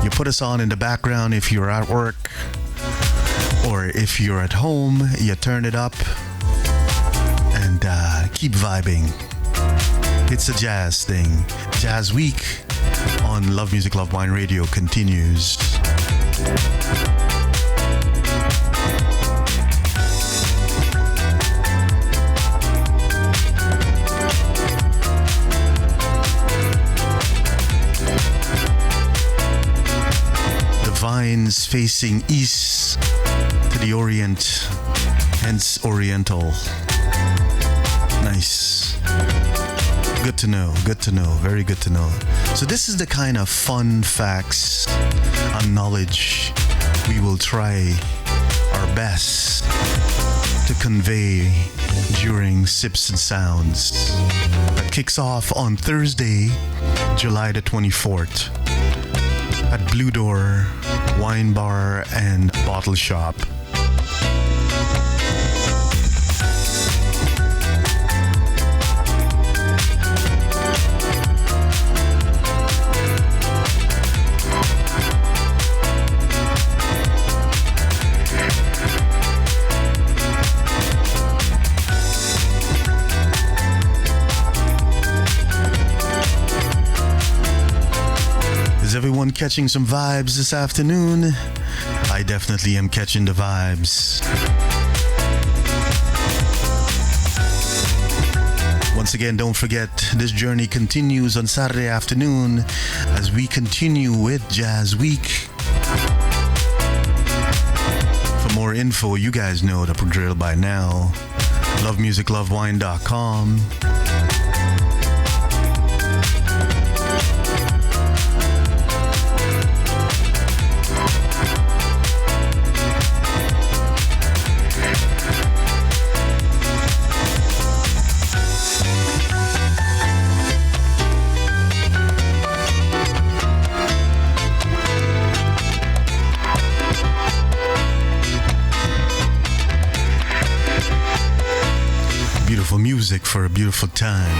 You put us on in the background if you're at work, or if you're at home, you turn it up and keep vibing. It's a jazz thing. Jazz Week on Love Music, Love Wine Radio continues. The vines facing east to the Orient, hence Oriental. Nice. Good to know, very good to know. So this is the kind of fun facts and knowledge we will try our best to convey during Sips and Sounds. That kicks off on Thursday, July the 24th at Blue Door Wine Bar and Bottle Shop. everyone catching some vibes this afternoon? I definitely am catching the vibes. Once again, don't forget, this journey continues on Saturday afternoon as we continue with Jazz Week. For more info, you guys know the drill by now. LoveMusicLoveWine.com. Beautiful music for a beautiful time.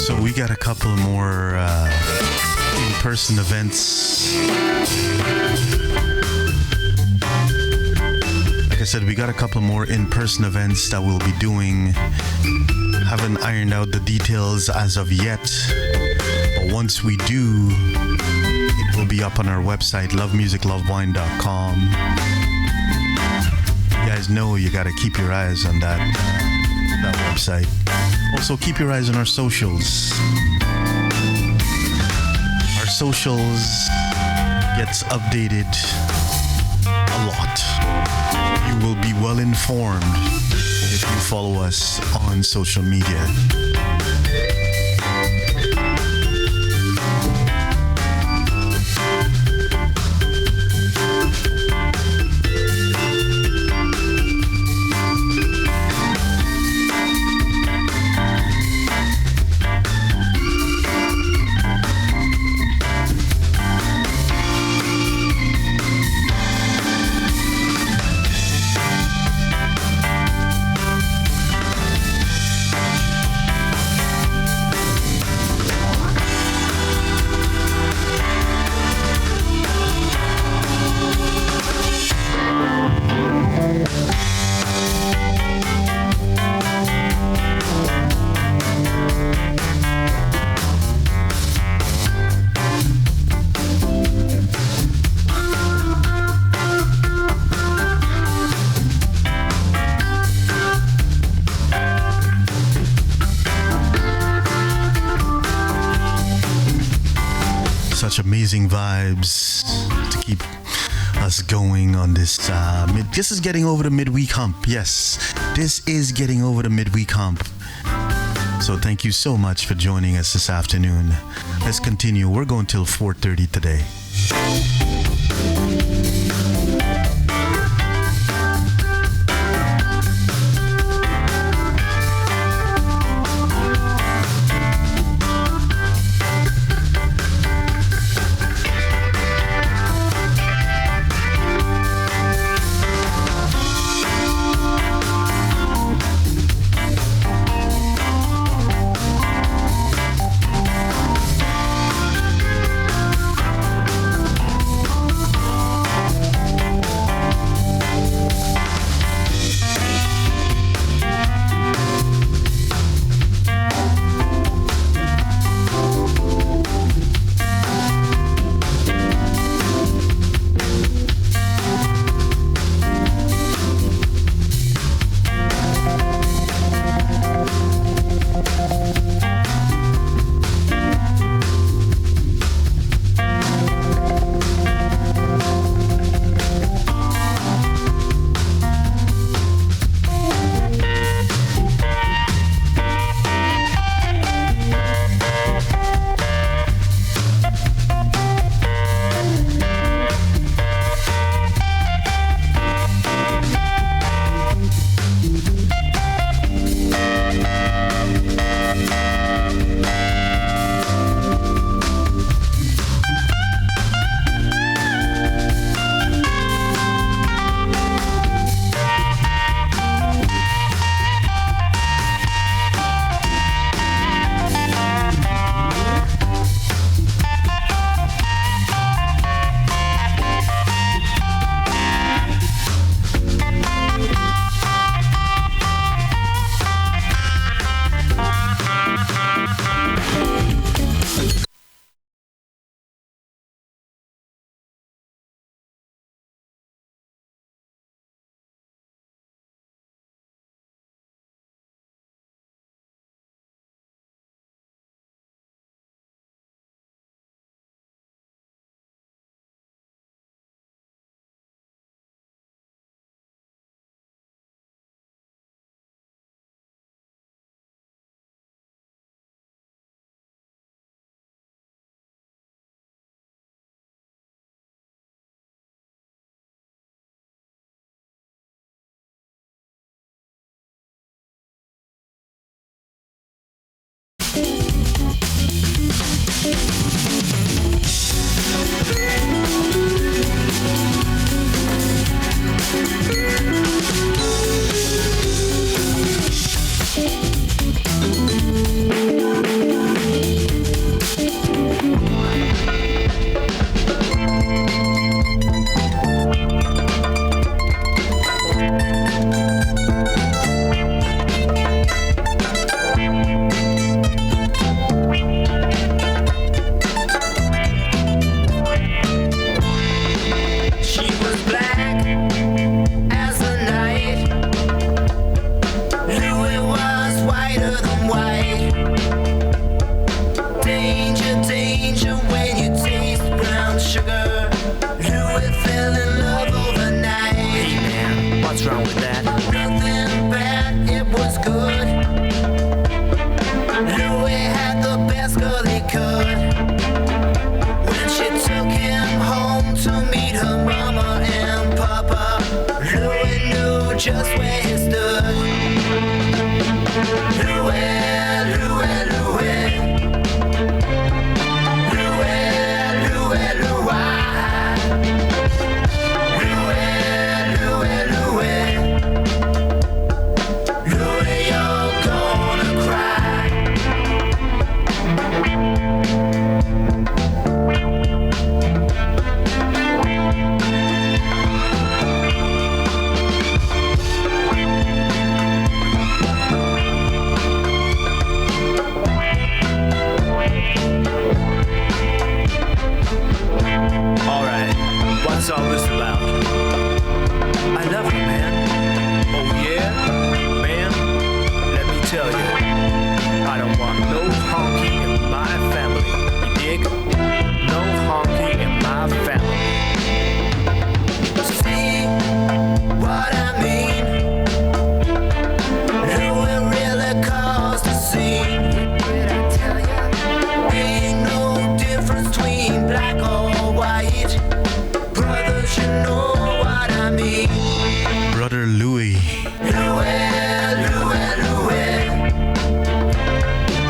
So we got a couple more in-person events. Like I said, we got a couple more in-person events that we'll be doing. Haven't ironed out the details as of yet, but once we do, it will be up on our website, LoveMusicLoveWine.com. You guys know you gotta keep your eyes on that website. Also, keep your eyes on our socials. Our socials gets updated a lot. You will be well informed if you follow us on social media. Such amazing vibes to keep us going on this this is getting over the midweek hump. Yes, this is getting over the midweek hump. So thank you so much for joining us this afternoon. Let's continue. We're going till 4:30 today. bad. Nothing bad, it was good. Louis had the best girl he could. When she took him home to meet her mama and papa, Louis knew just where he stood. Louis, Louis, Louis. What's all this about? I love you, man. Oh yeah? Man, let me tell you, I don't want no honky in my family. You dig? No honky in my family. See what I mean? Who will really cause the scene? Did I tell you? Ain't no difference between black or white. Brothers, you know what I mean. Brother Louis.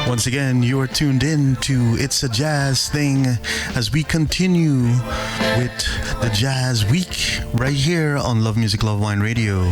Once again, you are tuned in to It's a Jazz Thing as we continue with the Jazz Week right here on Love Music Love Wine Radio.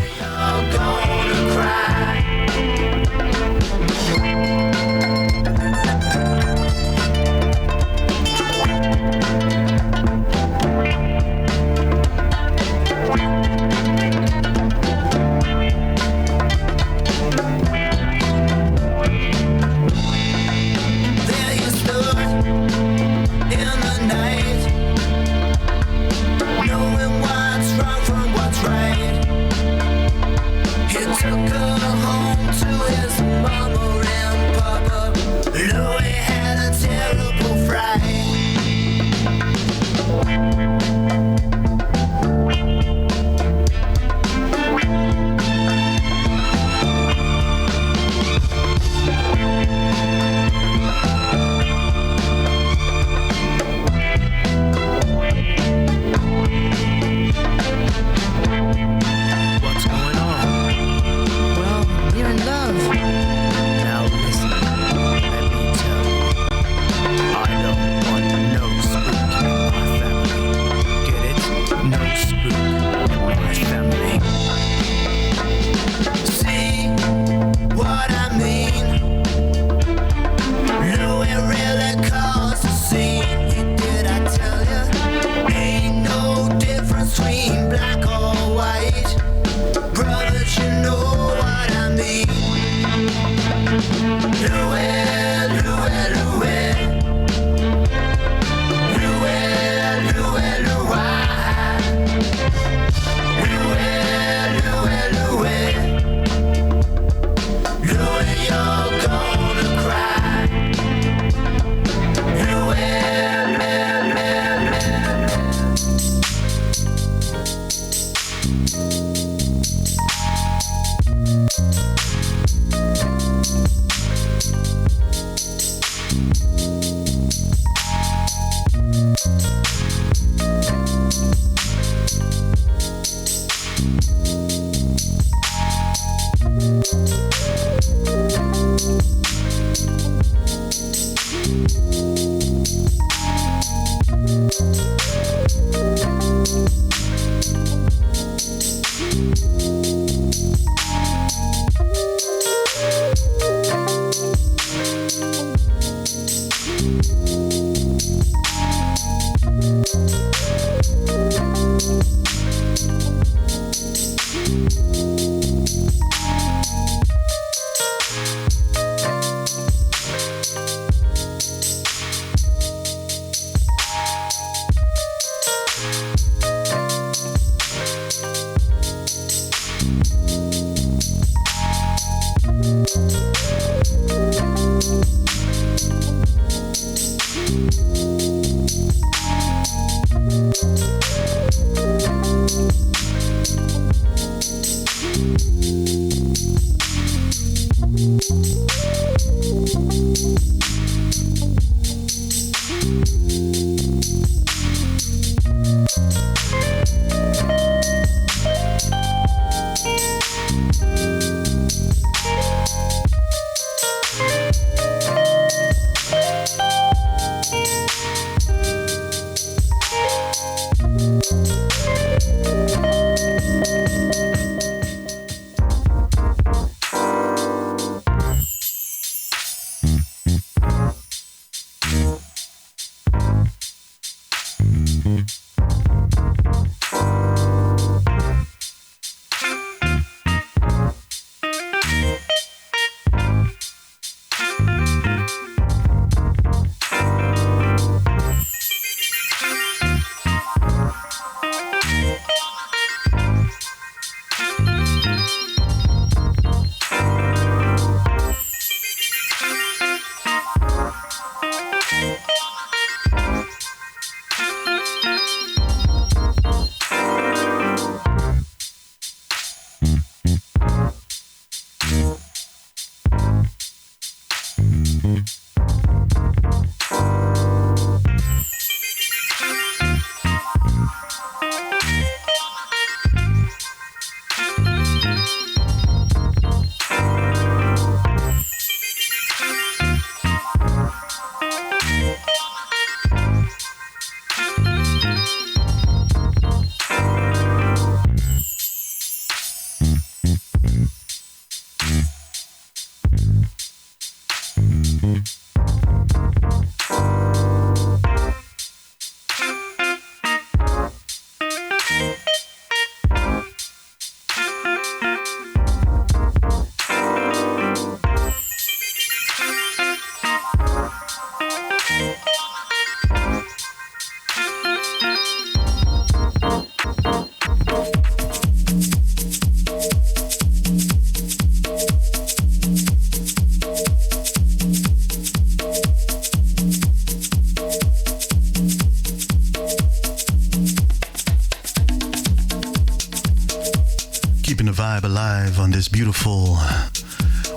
beautiful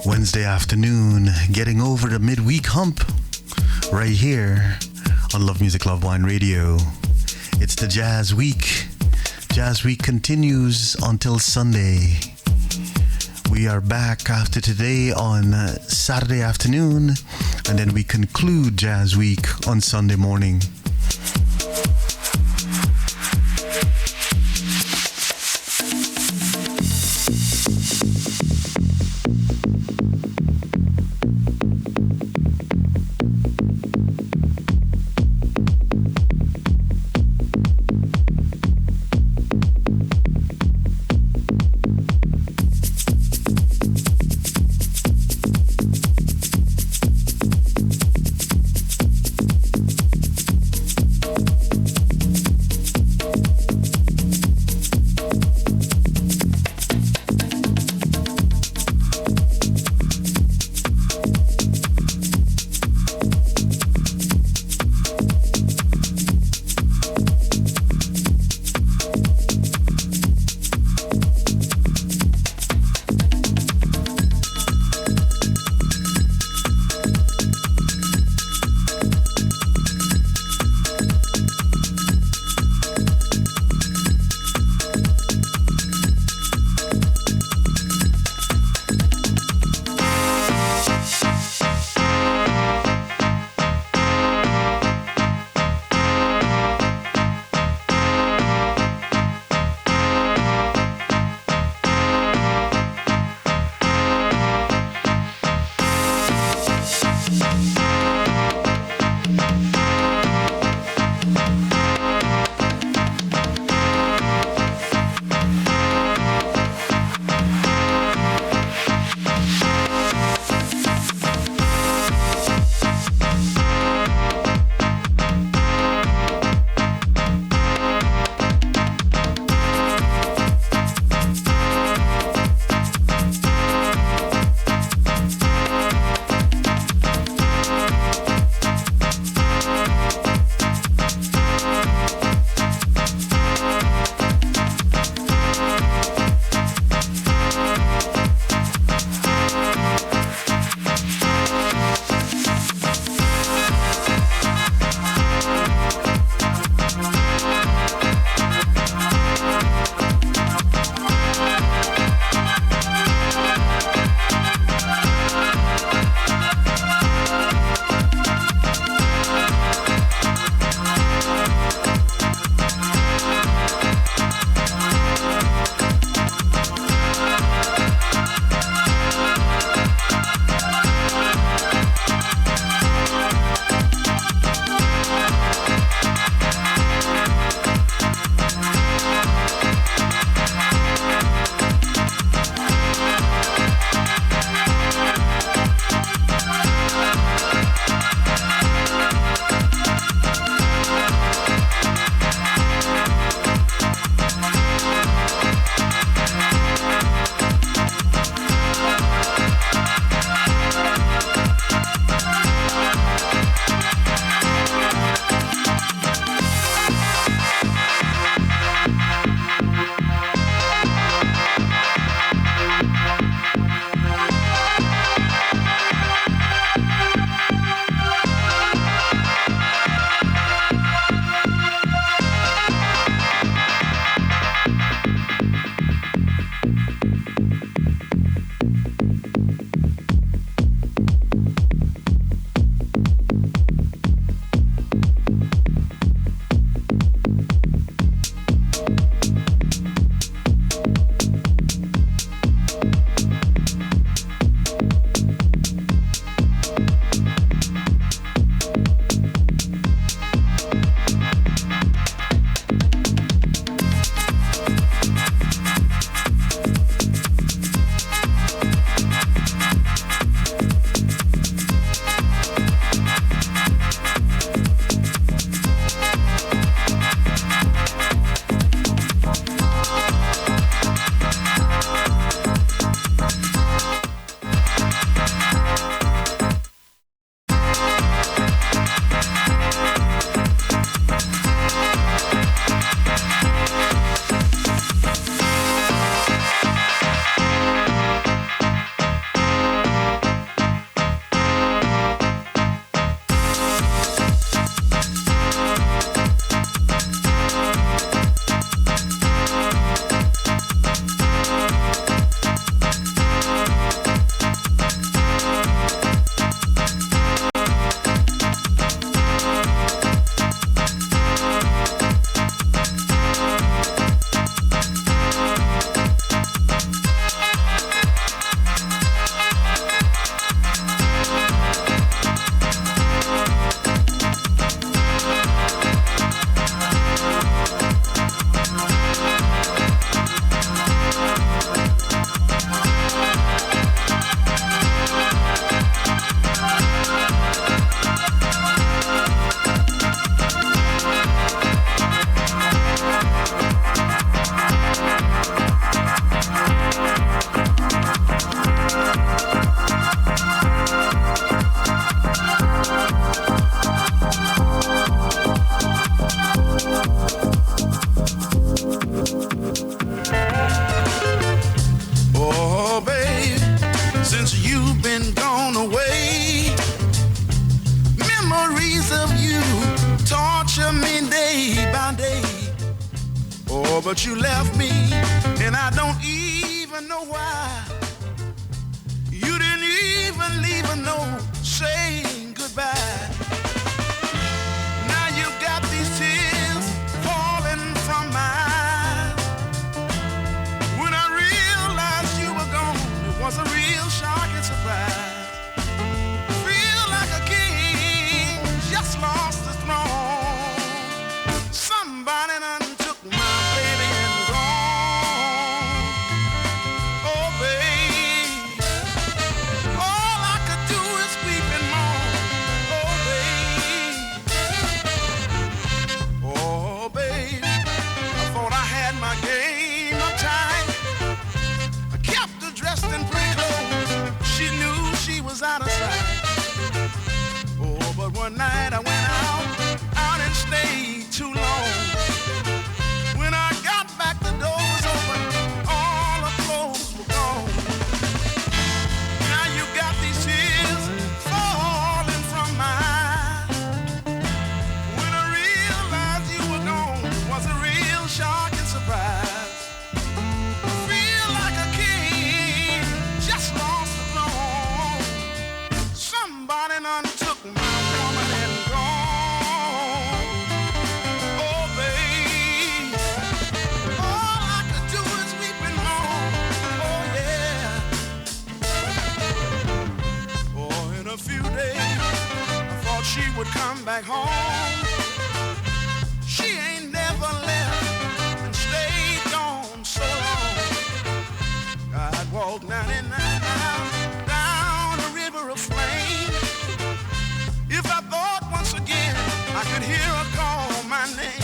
Wednesday afternoon, getting over the midweek hump right here on Love Music, Love Wine Radio. It's the Jazz Week. Jazz Week continues until Sunday. We are back after today on Saturday afternoon, and then we conclude Jazz Week on Sunday morning. but you left me, and I don't even know why. You didn't even leave a note saying goodbye. Now you got these tears falling from my eyes. When I realized you were gone, it was a real shock and surprise. Feel like a king just lost the throne. Somebody done took my baby and gone. Oh, babe, all I could do is weep and mourn. Oh, babe, oh, babe, I thought I had my game uptight. I kept her dressed in pretty clothes. She knew she was out of sight. Oh, but one night I went out and stayed too long. When I got back, the door was open, all the clothes were gone. Now you got these tears falling from my eyes. When I realized you were gone, it was a real shock and surprise. I feel like a king just lost the throne. Somebody done took my woman and gone. Oh, babe, all I could do is weep and mourn. Oh, yeah. Oh, in a few days, I thought she would come back home. She ain't never left and stayed gone so long. I'd walk 99 miles down a river of flame. If I thought once again I could hear her call my name.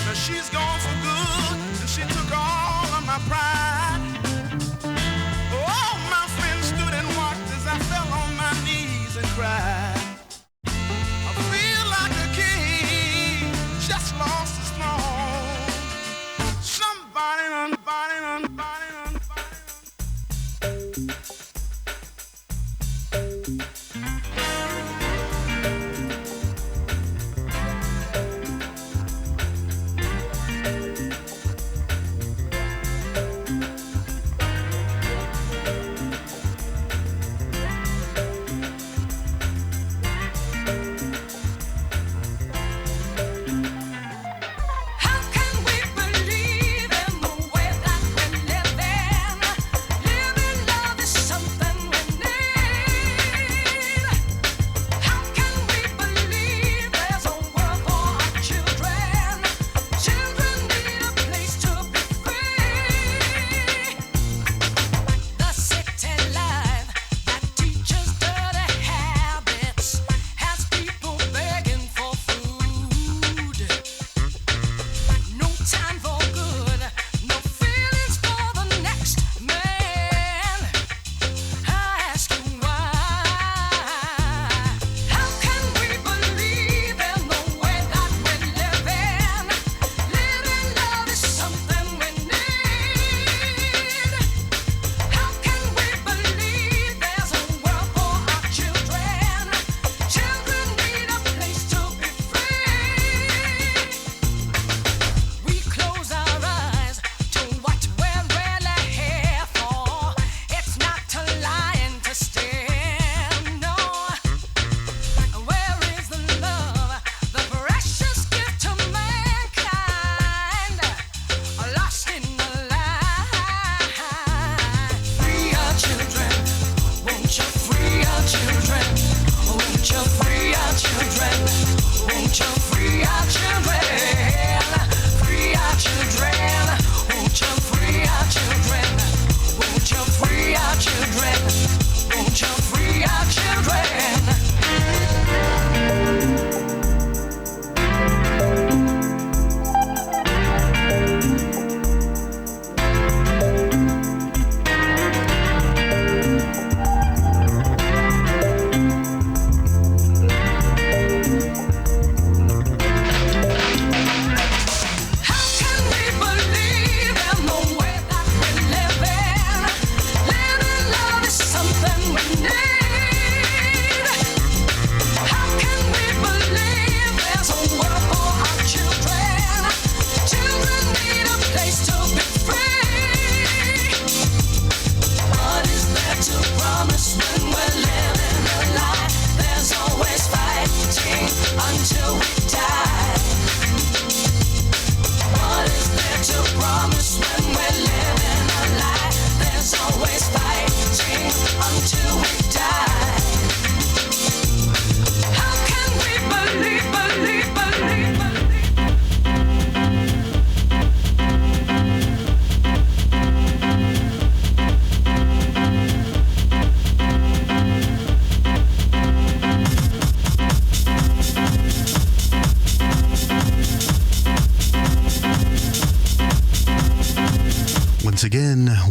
Now she's gone for good, and she took all of my pride. Oh, my friends stood and watched as I fell on my knees and cried.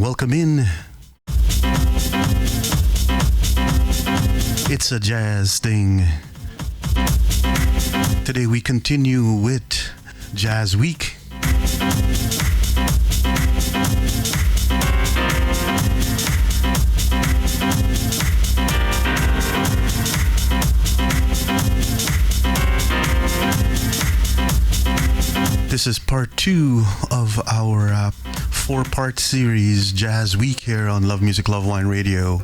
welcome in. It's a jazz thing. Today we continue with Jazz Week. This is part 2 of our 4-part series, Jazz Week, here on Love Music, Love Wine Radio.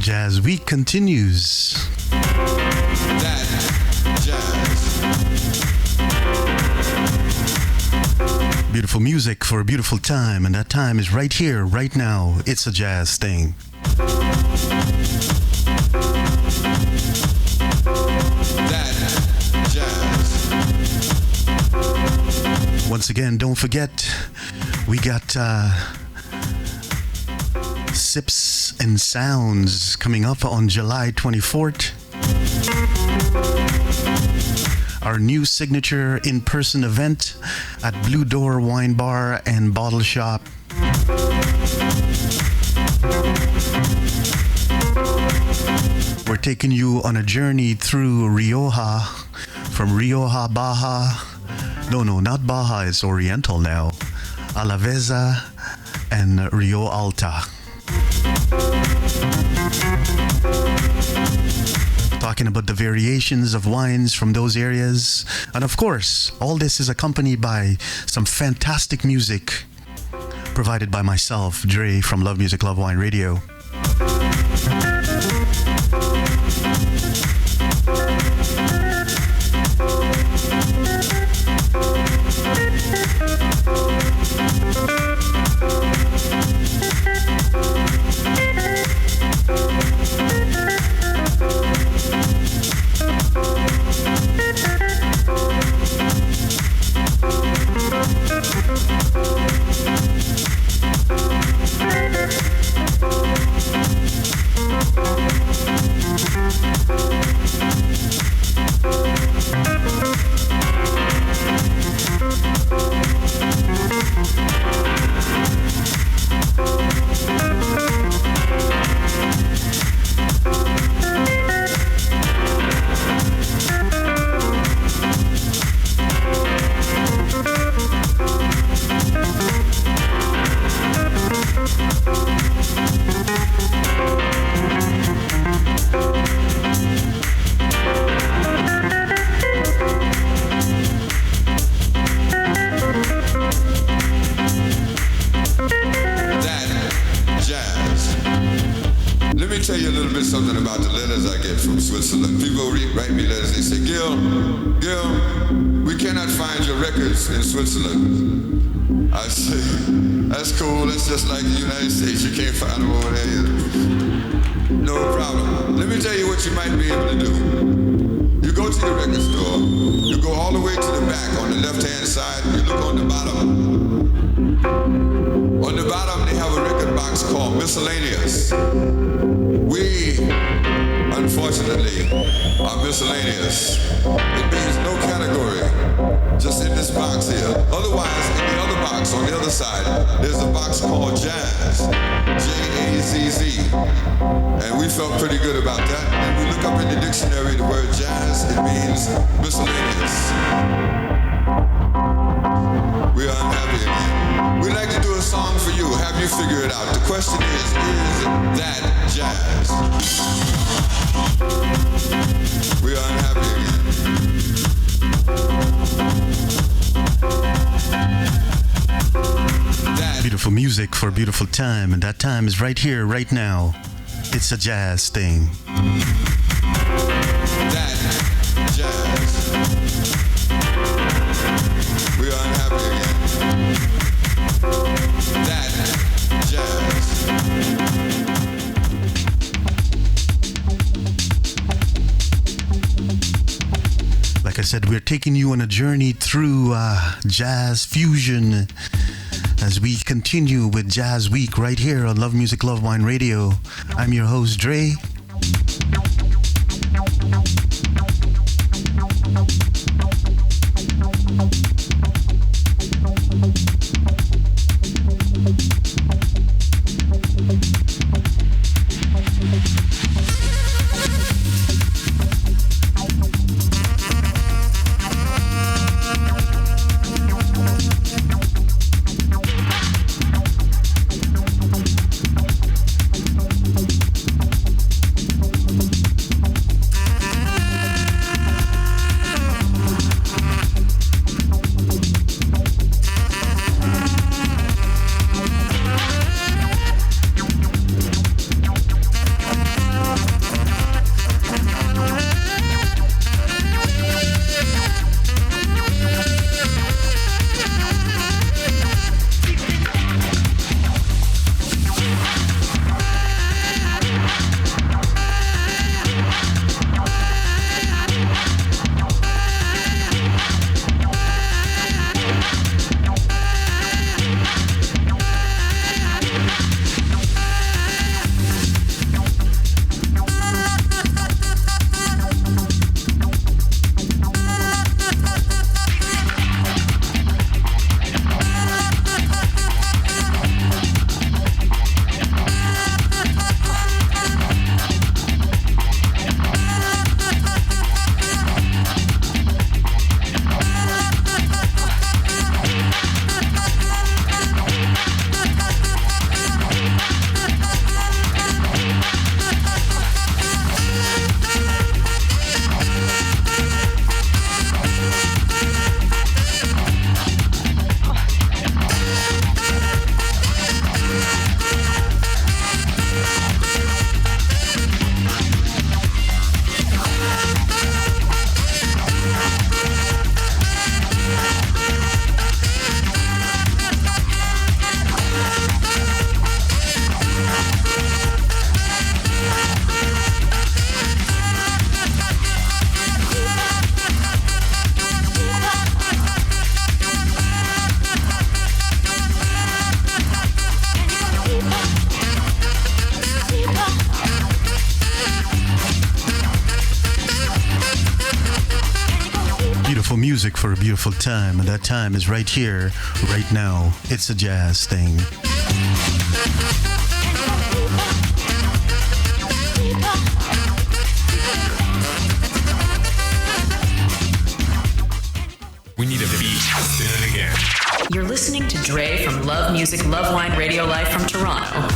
Jazz Week continues. That jazz. Beautiful music for a beautiful time, and that time is right here, right now. It's a jazz thing. That jazz. Once again, don't forget, we got Sips and Sounds coming up on July 24th. Our new signature in-person event at Blue Door Wine Bar and Bottle Shop. We're taking you on a journey through Rioja, from Rioja, Baja. No, not Baja, it's Oriental now. Alavesa and Rio Alta. Talking about the variations of wines from those areas. And of course, all this is accompanied by some fantastic music provided by myself, Dre, from Love Music, Love Wine Radio. Something about the letters I get from Switzerland. People write me letters. They say, Gil, we cannot find your records in Switzerland. I say, that's cool. That's just like the United States. You can't find them over there either. No problem. Let me tell you what you might be able to do. You go to the record store. You go all the way to the back on the left-hand side. You look on the bottom. On the bottom, they have a record box called Miscellaneous. We, unfortunately, are miscellaneous. It means no category, just in this box here. Otherwise, in the other box, on the other side, there's a box called Jazz, J-A-Z-Z. And we felt pretty good about that. And we look up in the dictionary the word jazz, it means miscellaneous. We are unhappy again. We'd like to do a song for you, have you you figure it out. The question is that jazz? We are unhappy again. Beautiful music for a beautiful time, and that time is right here, right now. It's a jazz thing. That jazz. We are unhappy again. That jazz. Like I said, we're taking you on a journey through jazz fusion as we continue with Jazz Week right here on Love Music, Love Wine Radio. I'm your host, Dre. Music for a beautiful time, and that time is right here, right now. It's a jazz thing. We need a beat. Spin it again. You're listening to Dre from Love Music, Love Wine Radio Live from Toronto.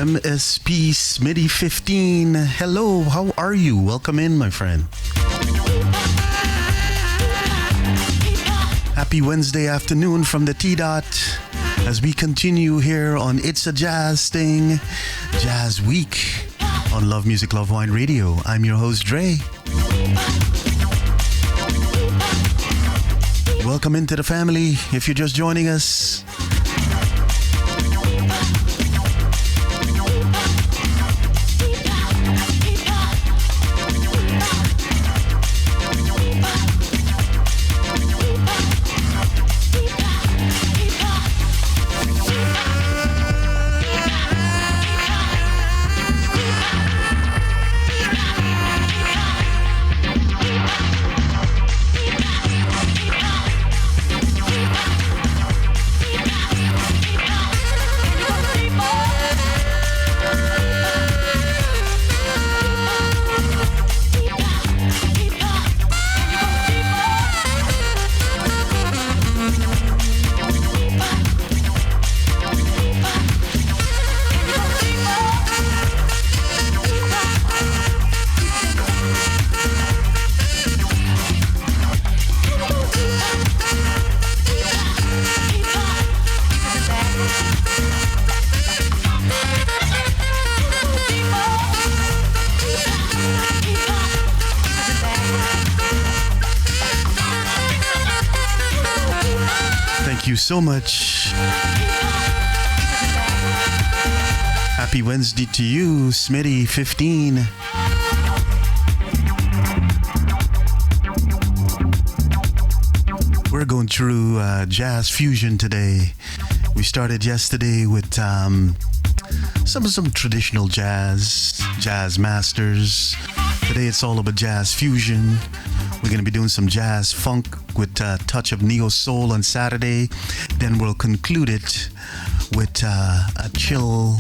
MSP Smitty 15. Hello, how are you? Welcome in, my friend. Happy Wednesday afternoon from the T-Dot as we continue here on It's a Jazz Thing, Jazz Week on Love Music, Love Wine Radio. I'm your host, Dre. Welcome into the family if you're just joining us. So much. Happy Wednesday to you, Smitty15. We're going through jazz fusion today. We started yesterday with some traditional jazz masters. Today it's all about jazz fusion. We're going to be doing some jazz funk with a touch of neo soul on Saturday. Then we'll conclude it with a chill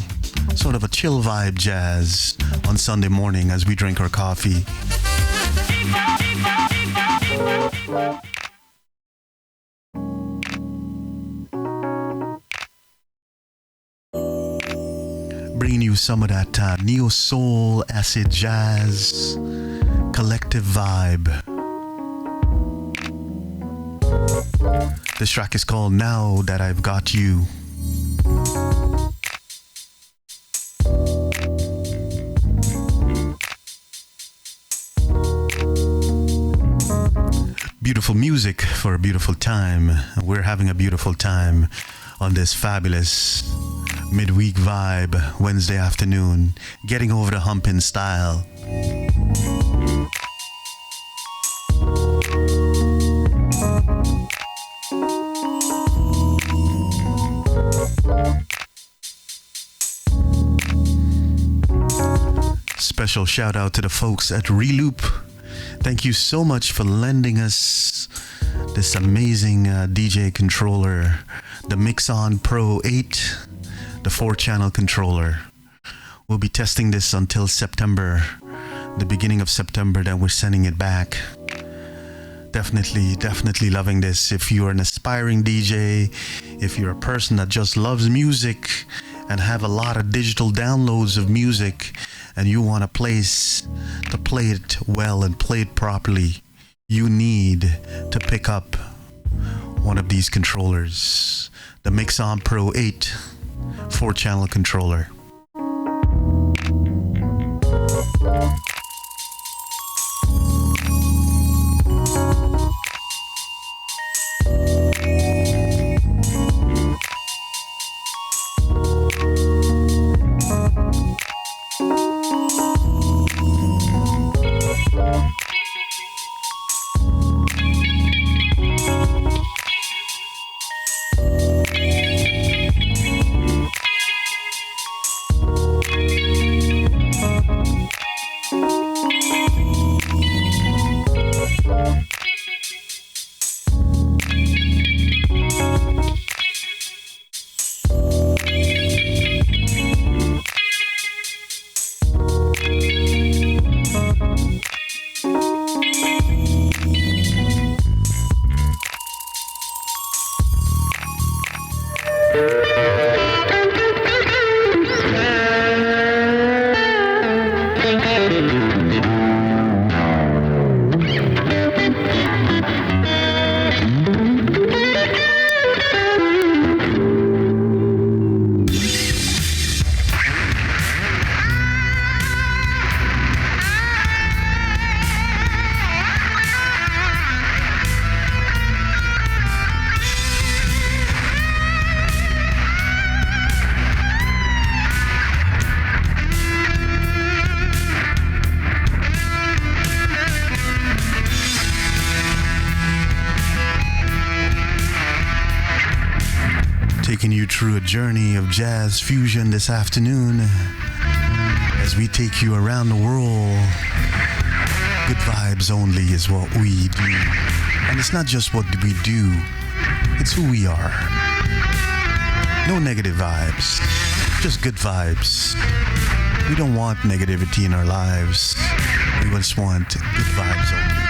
vibe jazz on Sunday morning as we drink our coffee. Bringing you some of that neo soul, acid jazz, collective vibe. This track is called Now That I've Got You. Beautiful music for a beautiful time. We're having a beautiful time on this fabulous midweek vibe Wednesday afternoon, getting over the hump in style. Special shout out to the folks at Reloop. Thank you so much for lending us this amazing DJ controller, the Mixon Pro 8, the 4-channel controller. We'll be testing this until September, the beginning of September, then we're sending it back. Definitely loving this. If you're an aspiring DJ, if you're a person that just loves music and have a lot of digital downloads of music, and you want a place to play it well and play it properly, you need to pick up one of these controllers. The Mixon Pro 8 4-channel controller. through a journey of jazz fusion this afternoon as we take you around the world. Good vibes only is what we do. And it's not just what we do, it's who we are. No negative vibes, just good vibes. We don't want negativity in our lives. We just want good vibes only.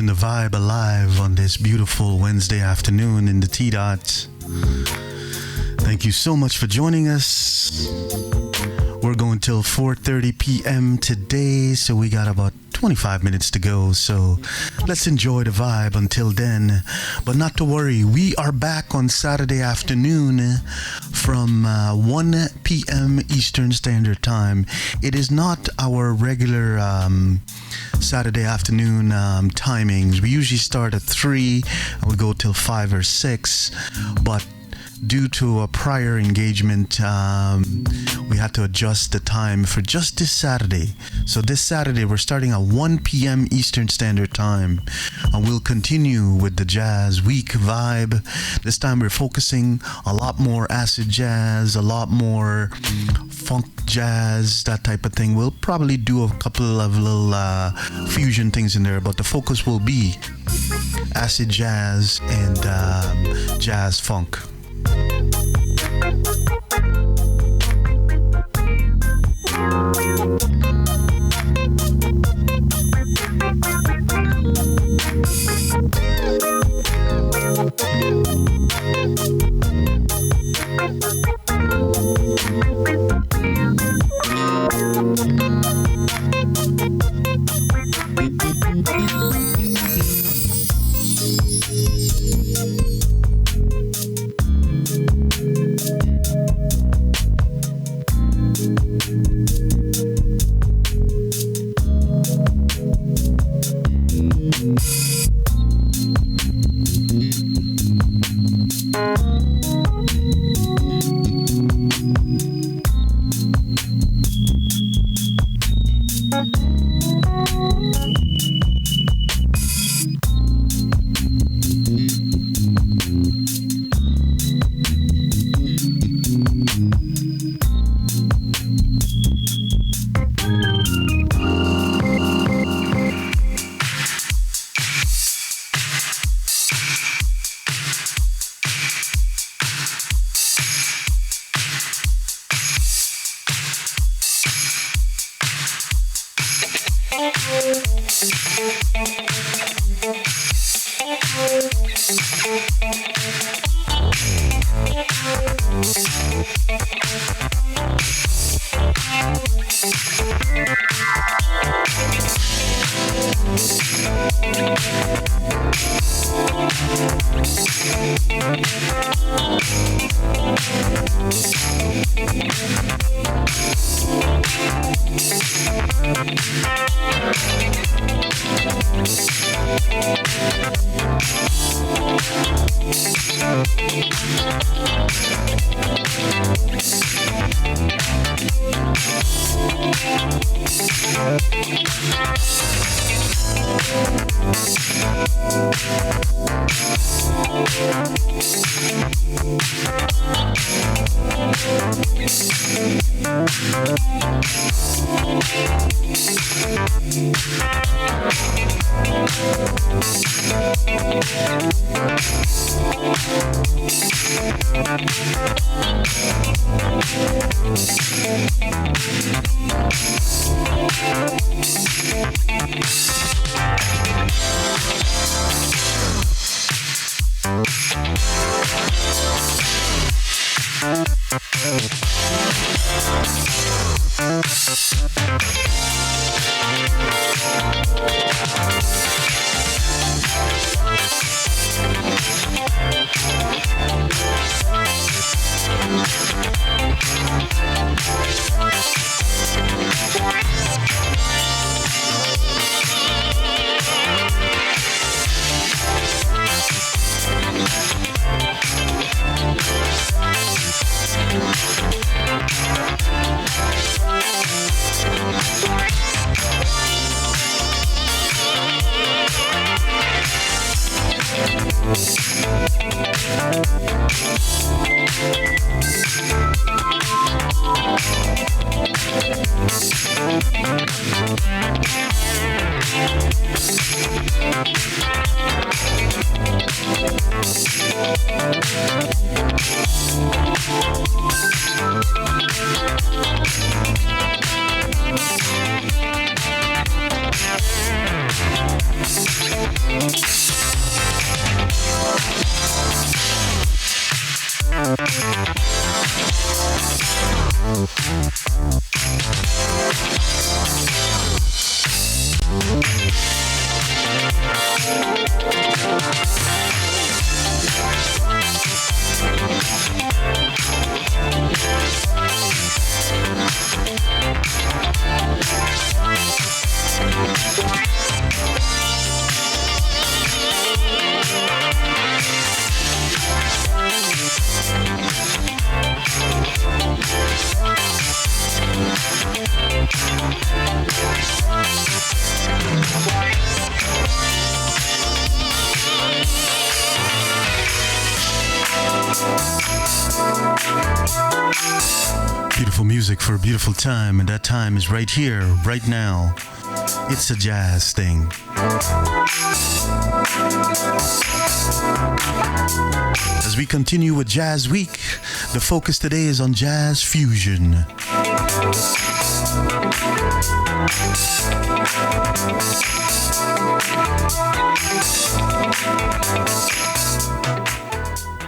keeping the vibe alive on this beautiful Wednesday afternoon in the T-Dot. Thank you so much for joining us. We're going till 4:30 p.m. today, so we got about 25 minutes to go, so let's enjoy the vibe until then. But not to worry, we are back on Saturday afternoon from 1 p.m. Eastern Standard Time. It is not our regular Saturday afternoon timings. We usually start at 3 and we go till 5 or 6, but due to a prior engagement, we had to adjust the time for just this Saturday. So this Saturday, we're starting at 1 p.m. Eastern Standard Time, and we'll continue with the Jazz Week vibe. This time we're focusing a lot more acid jazz, a lot more funk jazz, that type of thing. We'll probably do a couple of little fusion things in there, but the focus will be acid jazz and jazz funk. Beautiful music for a beautiful time, and that time is right here, right now. It's a jazz thing. As we continue with Jazz Week, the focus today is on jazz fusion.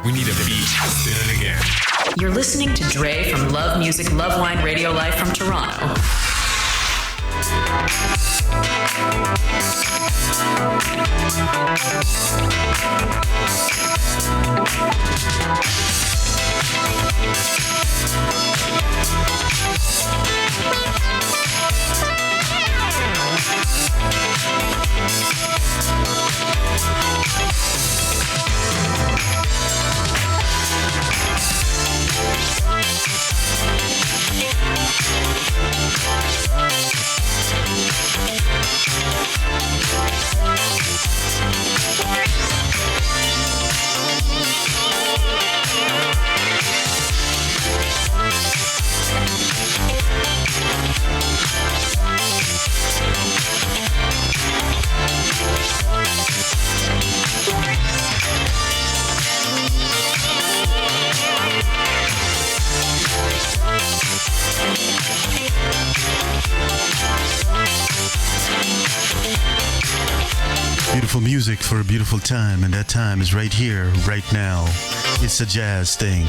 We need a beat. Spin it again. You're listening to Dre from Love Music, Love Wine Radio Live from Toronto. Beautiful music for a beautiful time, and that time is right here, right now. It's a jazz thing.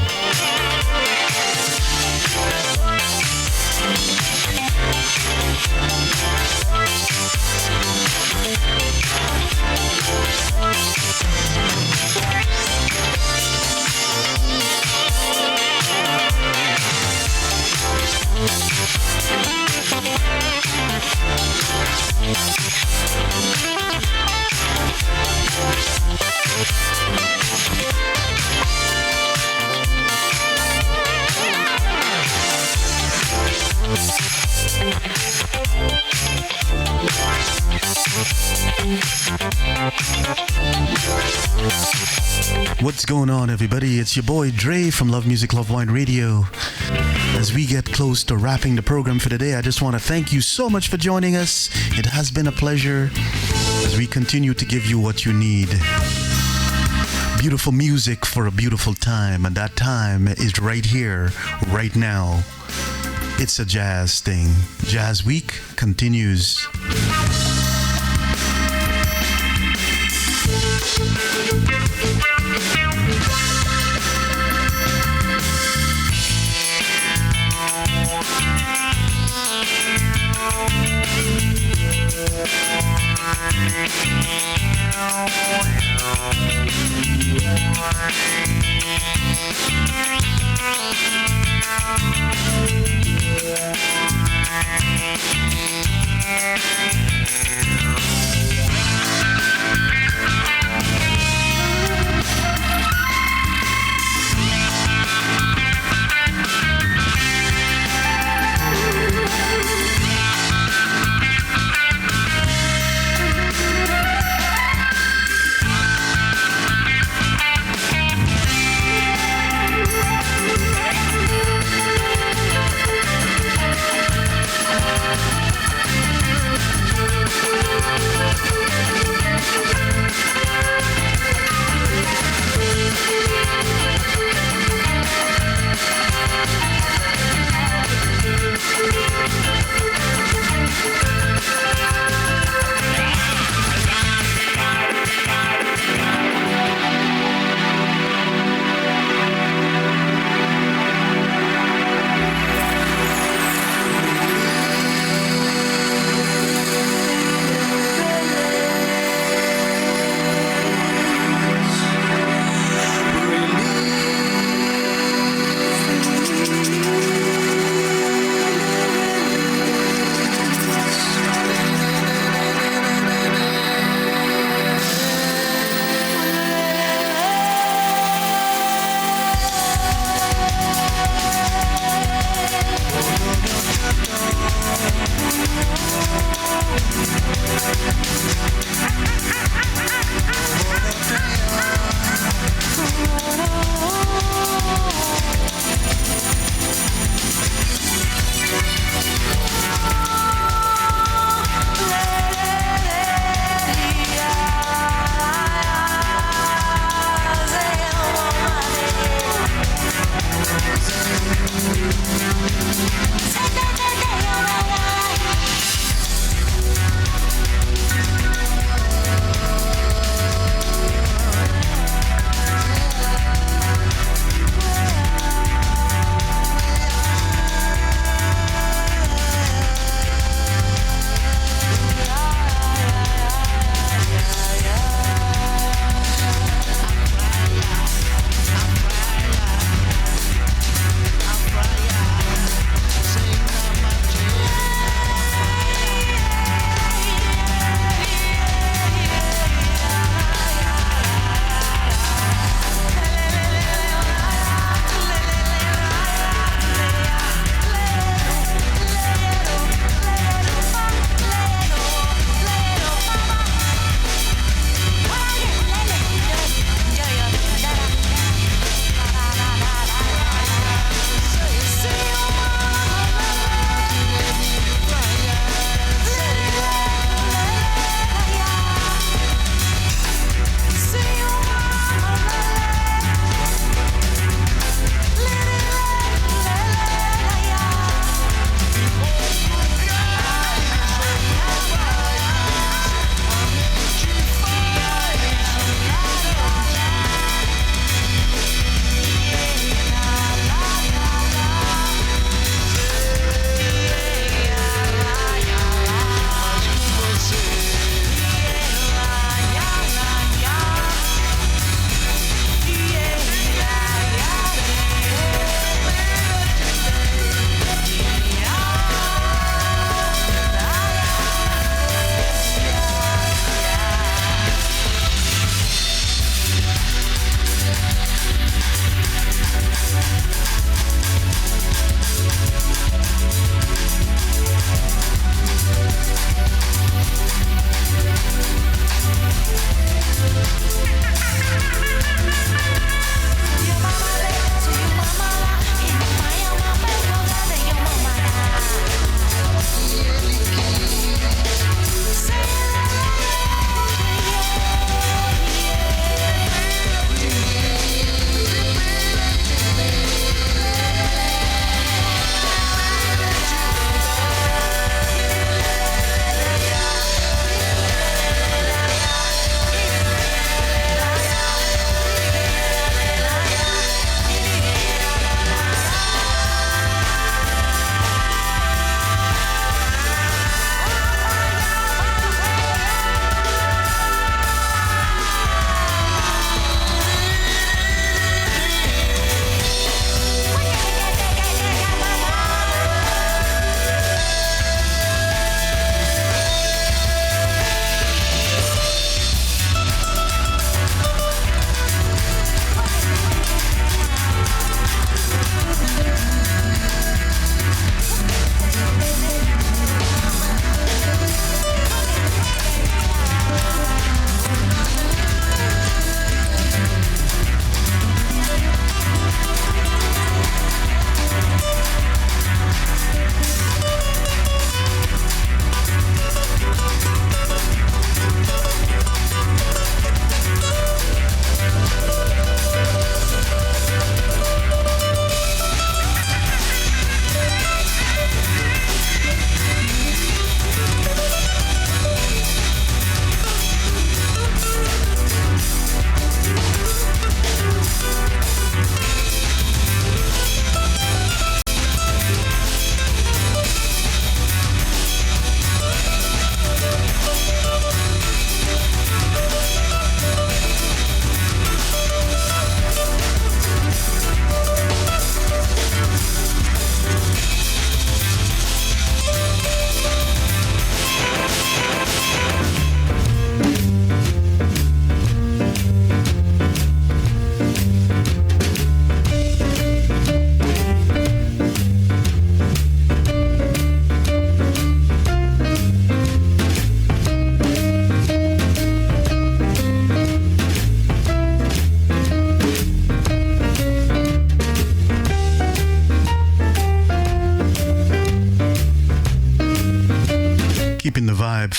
What's going on, everybody? It's your boy Dre from Love Music, Love Wine Radio. As we get close to wrapping the program for today, I just want to thank you so much for joining us. It has been a pleasure as we continue to give you what you need. Beautiful music for a beautiful time, and that time is right here, right now. It's a jazz thing. Jazz Week continues. Yeah.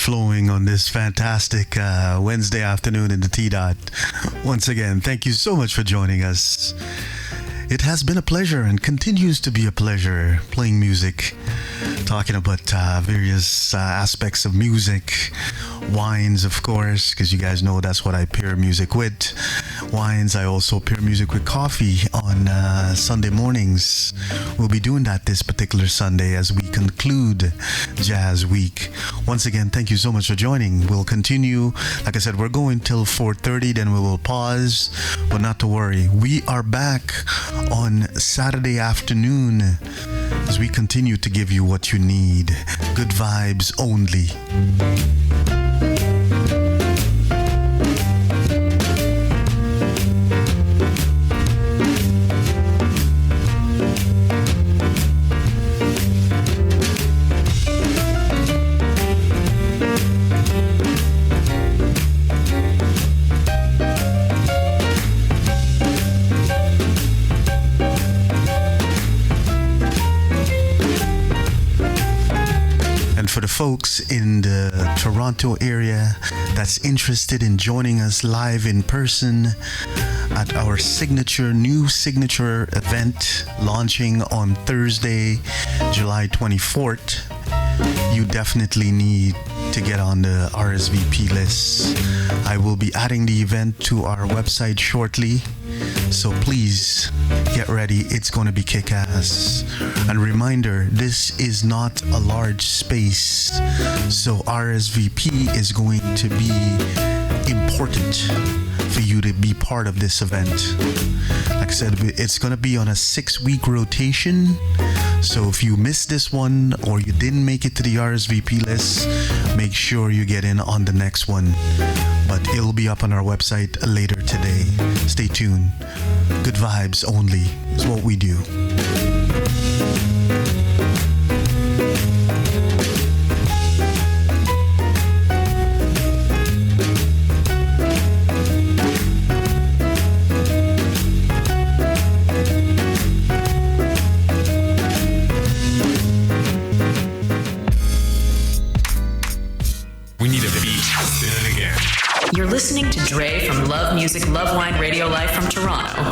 flowing on this fantastic Wednesday afternoon in the T-Dot. Once again, thank you so much for joining us. It has been a pleasure and continues to be a pleasure playing music, talking about various aspects of music, wines, of course, because you guys know that's what I pair music with. Wines, I also pair music with coffee on Sunday mornings. We'll be doing that this particular Sunday as we conclude Jazz Week. Once again, thank you so much for joining. We'll continue. Like I said, we're going till 4:30, then we will pause. But not to worry. We are back on Saturday afternoon as we continue to give you what you need. Good vibes only. For the folks in the Toronto area that's interested in joining us live in person at our new signature event launching on Thursday, July 24th, you definitely need to get on the RSVP list. I will be adding the event to our website shortly, so please get ready. It's going to be kick-ass. And reminder, this is not a large space, so RSVP is going to be important for you to be part of this event. Like I said, it's going to be on a 6-week rotation. So if you missed this one or you didn't make it to the RSVP list, make sure you get in on the next one. But it'll be up on our website later today. Stay tuned. Good vibes only is what we do. You're listening to Dre from Love Music, Love Wine Radio Live from Toronto.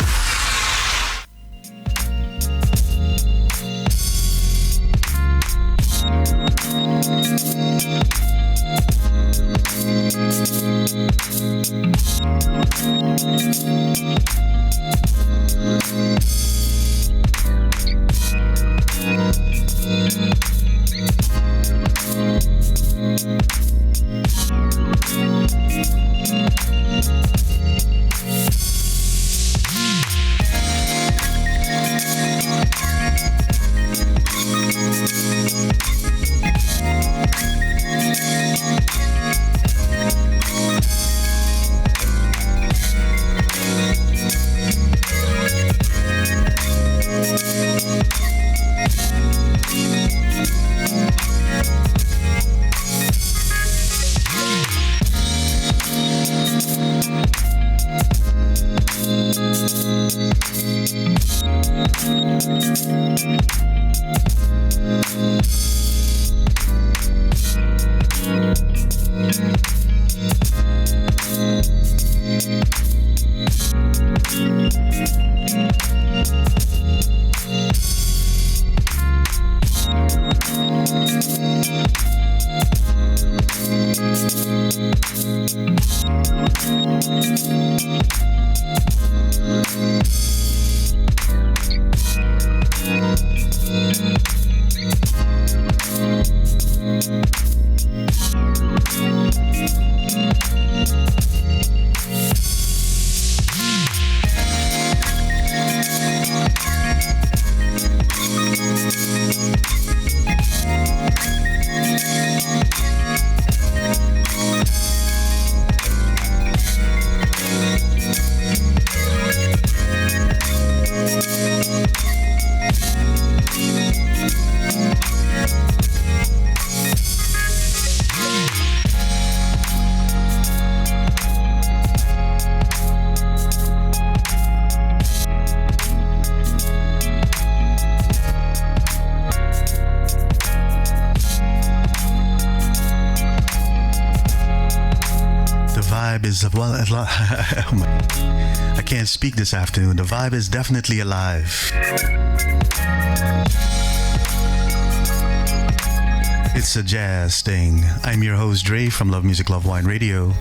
vibe is well. Oh my, I can't speak this afternoon. The vibe is definitely alive. It's a jazz thing. I'm your host Dre from Love Music Love Wine Radio.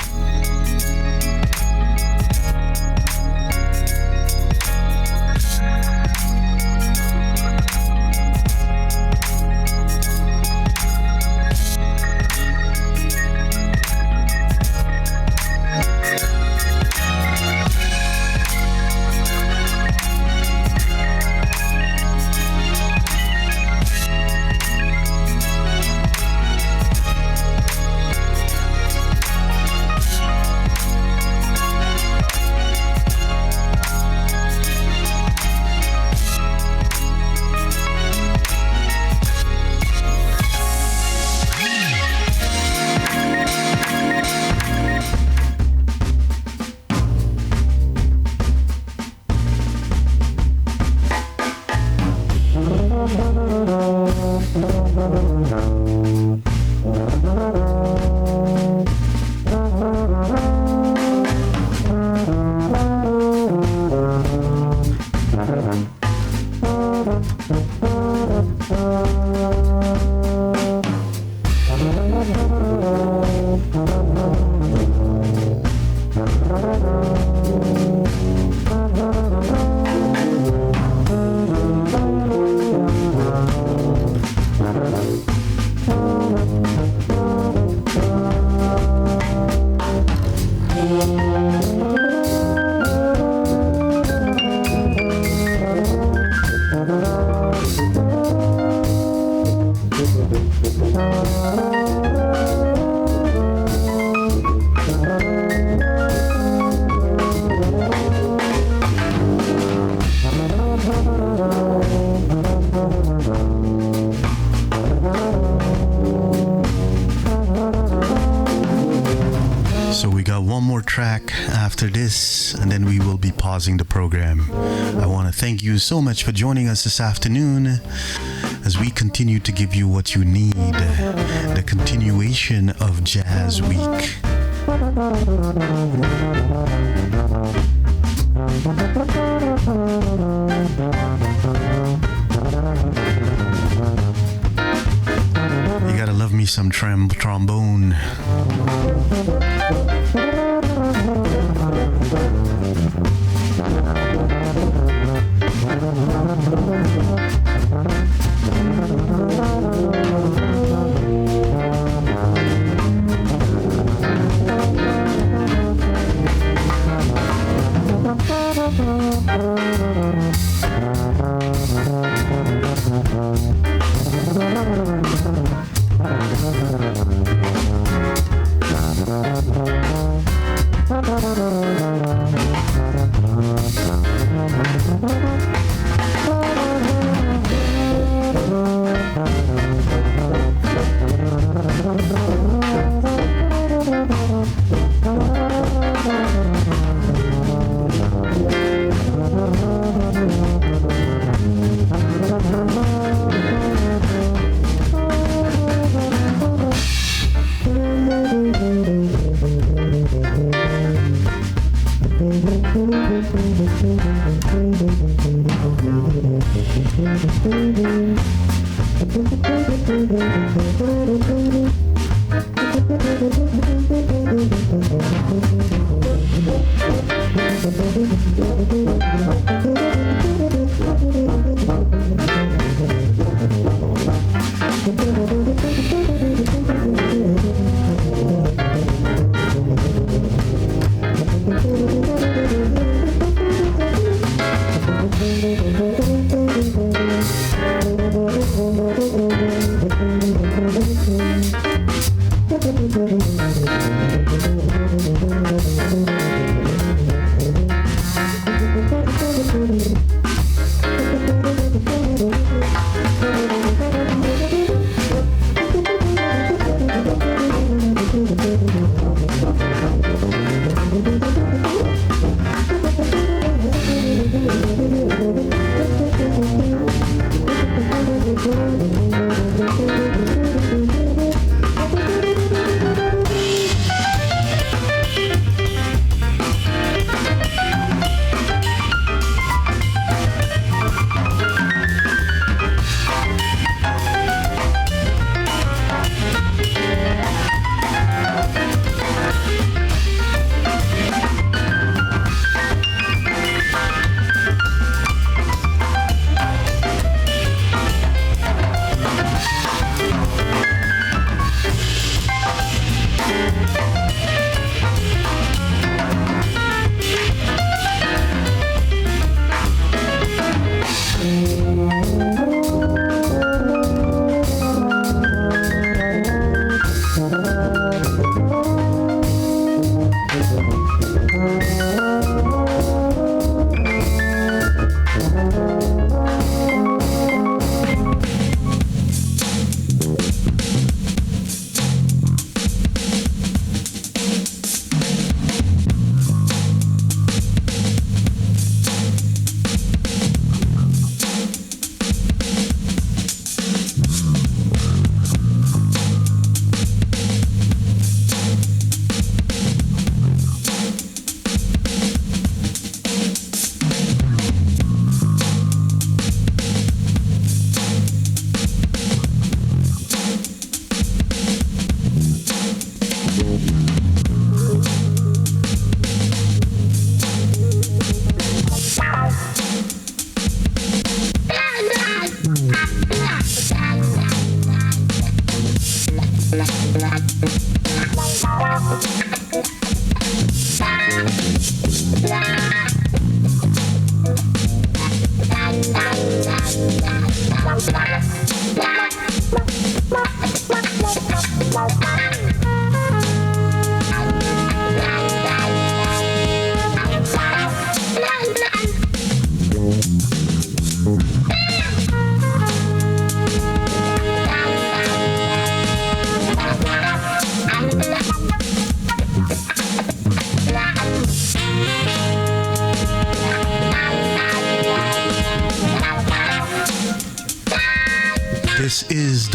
After this, and then we will be pausing the program. I want to thank you so much for joining us this afternoon as we continue to give you what you need, the continuation of Jazz Week. You gotta love me some trombone.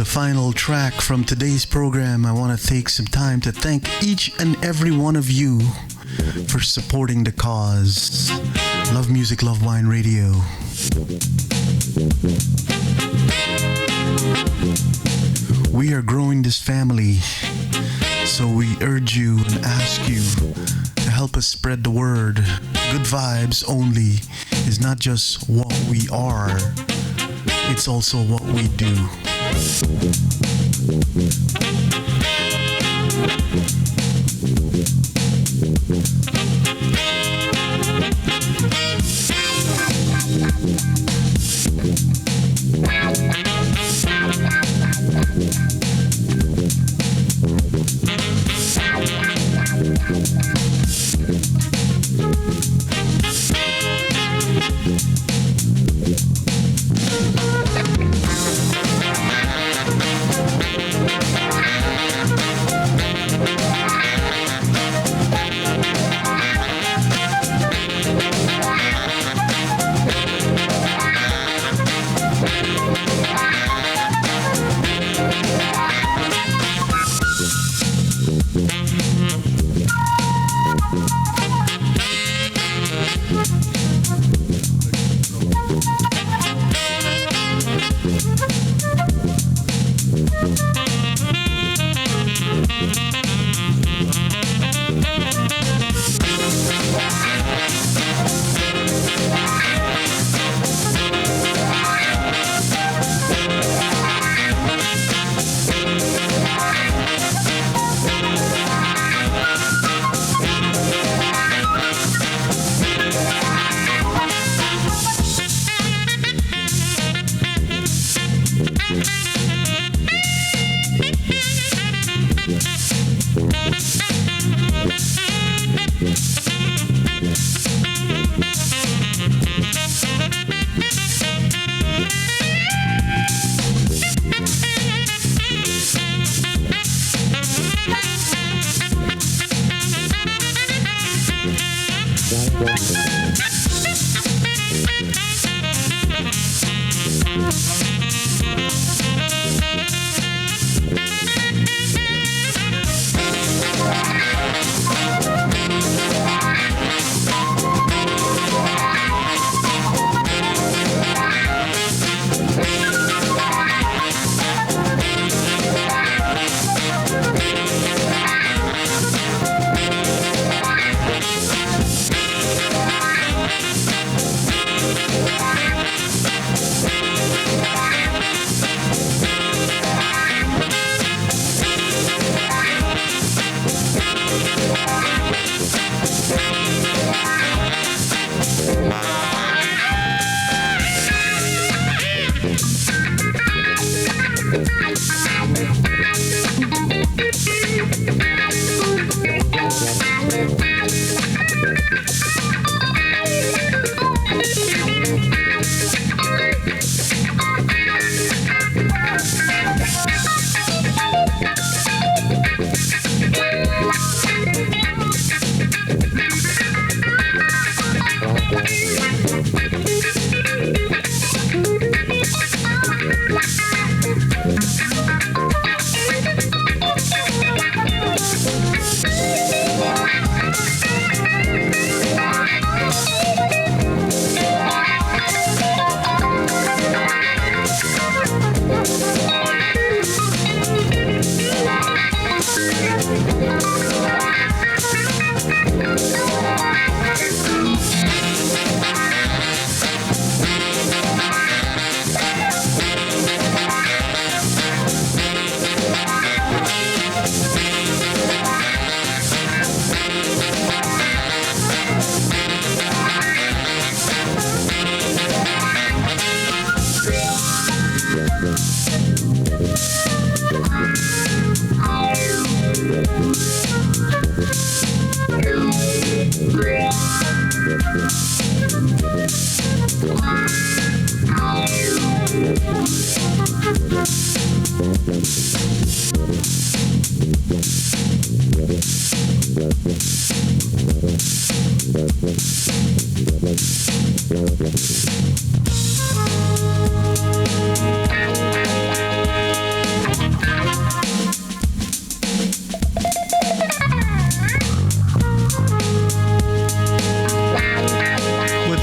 the final track from today's program, I want to take some time to thank each and every one of you for supporting the cause. Love Music, Love Wine Radio. We are growing this family, so we urge you and ask you to help us spread the word. Good vibes only is not just what we are, it's also what we do.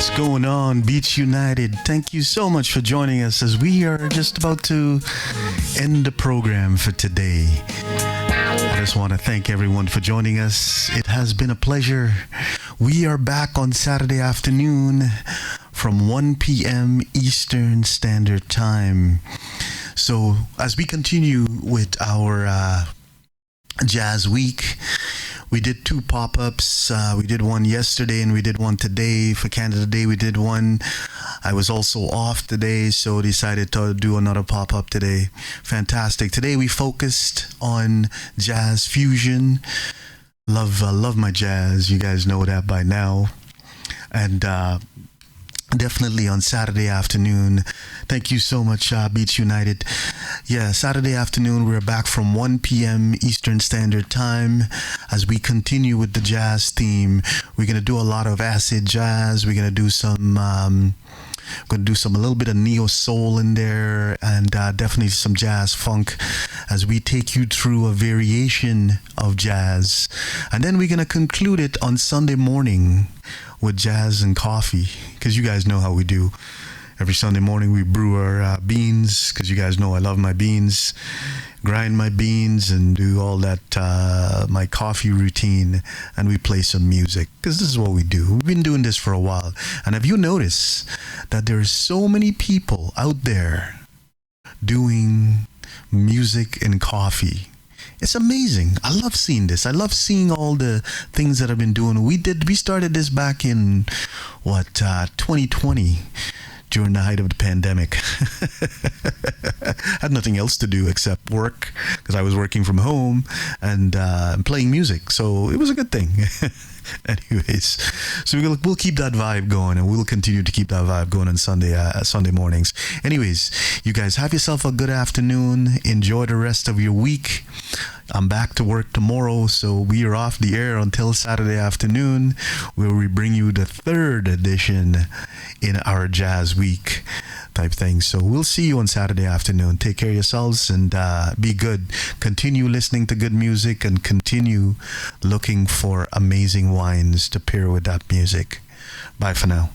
What's going on, Beach United? Thank you so much for joining us as we are just about to end the program for today. I just want to thank everyone for joining us. It has been a pleasure. We are back on Saturday afternoon from 1 p.m. Eastern Standard Time. So as we continue with our Jazz Week, we did 2 pop-ups. We did one yesterday and we did one today. For Canada Day, we did one. I was also off today, so decided to do another pop-up today. Fantastic. Today we focused on jazz fusion. Love my jazz. You guys know that by now. And definitely on Saturday afternoon. Thank you so much, Beats United. Yeah, Saturday afternoon, we're back from 1 p.m. Eastern Standard Time as we continue with the jazz theme. We're going to do a lot of acid jazz. We're going to do some... a little bit of neo soul in there, and definitely some jazz funk as we take you through a variation of jazz. And then we're going to conclude it on Sunday morning with jazz and coffee, because you guys know how we do. Every Sunday morning we brew our beans, because you guys know I love my beans. Grind my beans and do all that, my coffee routine, and we play some music, because this is what we do. We've been doing this for a while. And have you noticed that there are so many people out there doing music and coffee? It's amazing. I love seeing this. I love seeing all the things that I've been doing. We started this back in 2020. During the height of the pandemic. Had nothing else to do except work, because I was working from home and playing music, so it was a good thing. Anyways, so we'll keep that vibe going, and we'll continue to keep that vibe going on Sunday mornings. Anyways, you guys have yourself a good afternoon. Enjoy the rest of your week. I'm back to work tomorrow, so we are off the air until Saturday afternoon, where we bring you the 3rd edition in our Jazz Week type thing. So we'll see you on Saturday afternoon. Take care of yourselves and be good. Continue listening to good music and continue looking for amazing wines to pair with that music. Bye for now.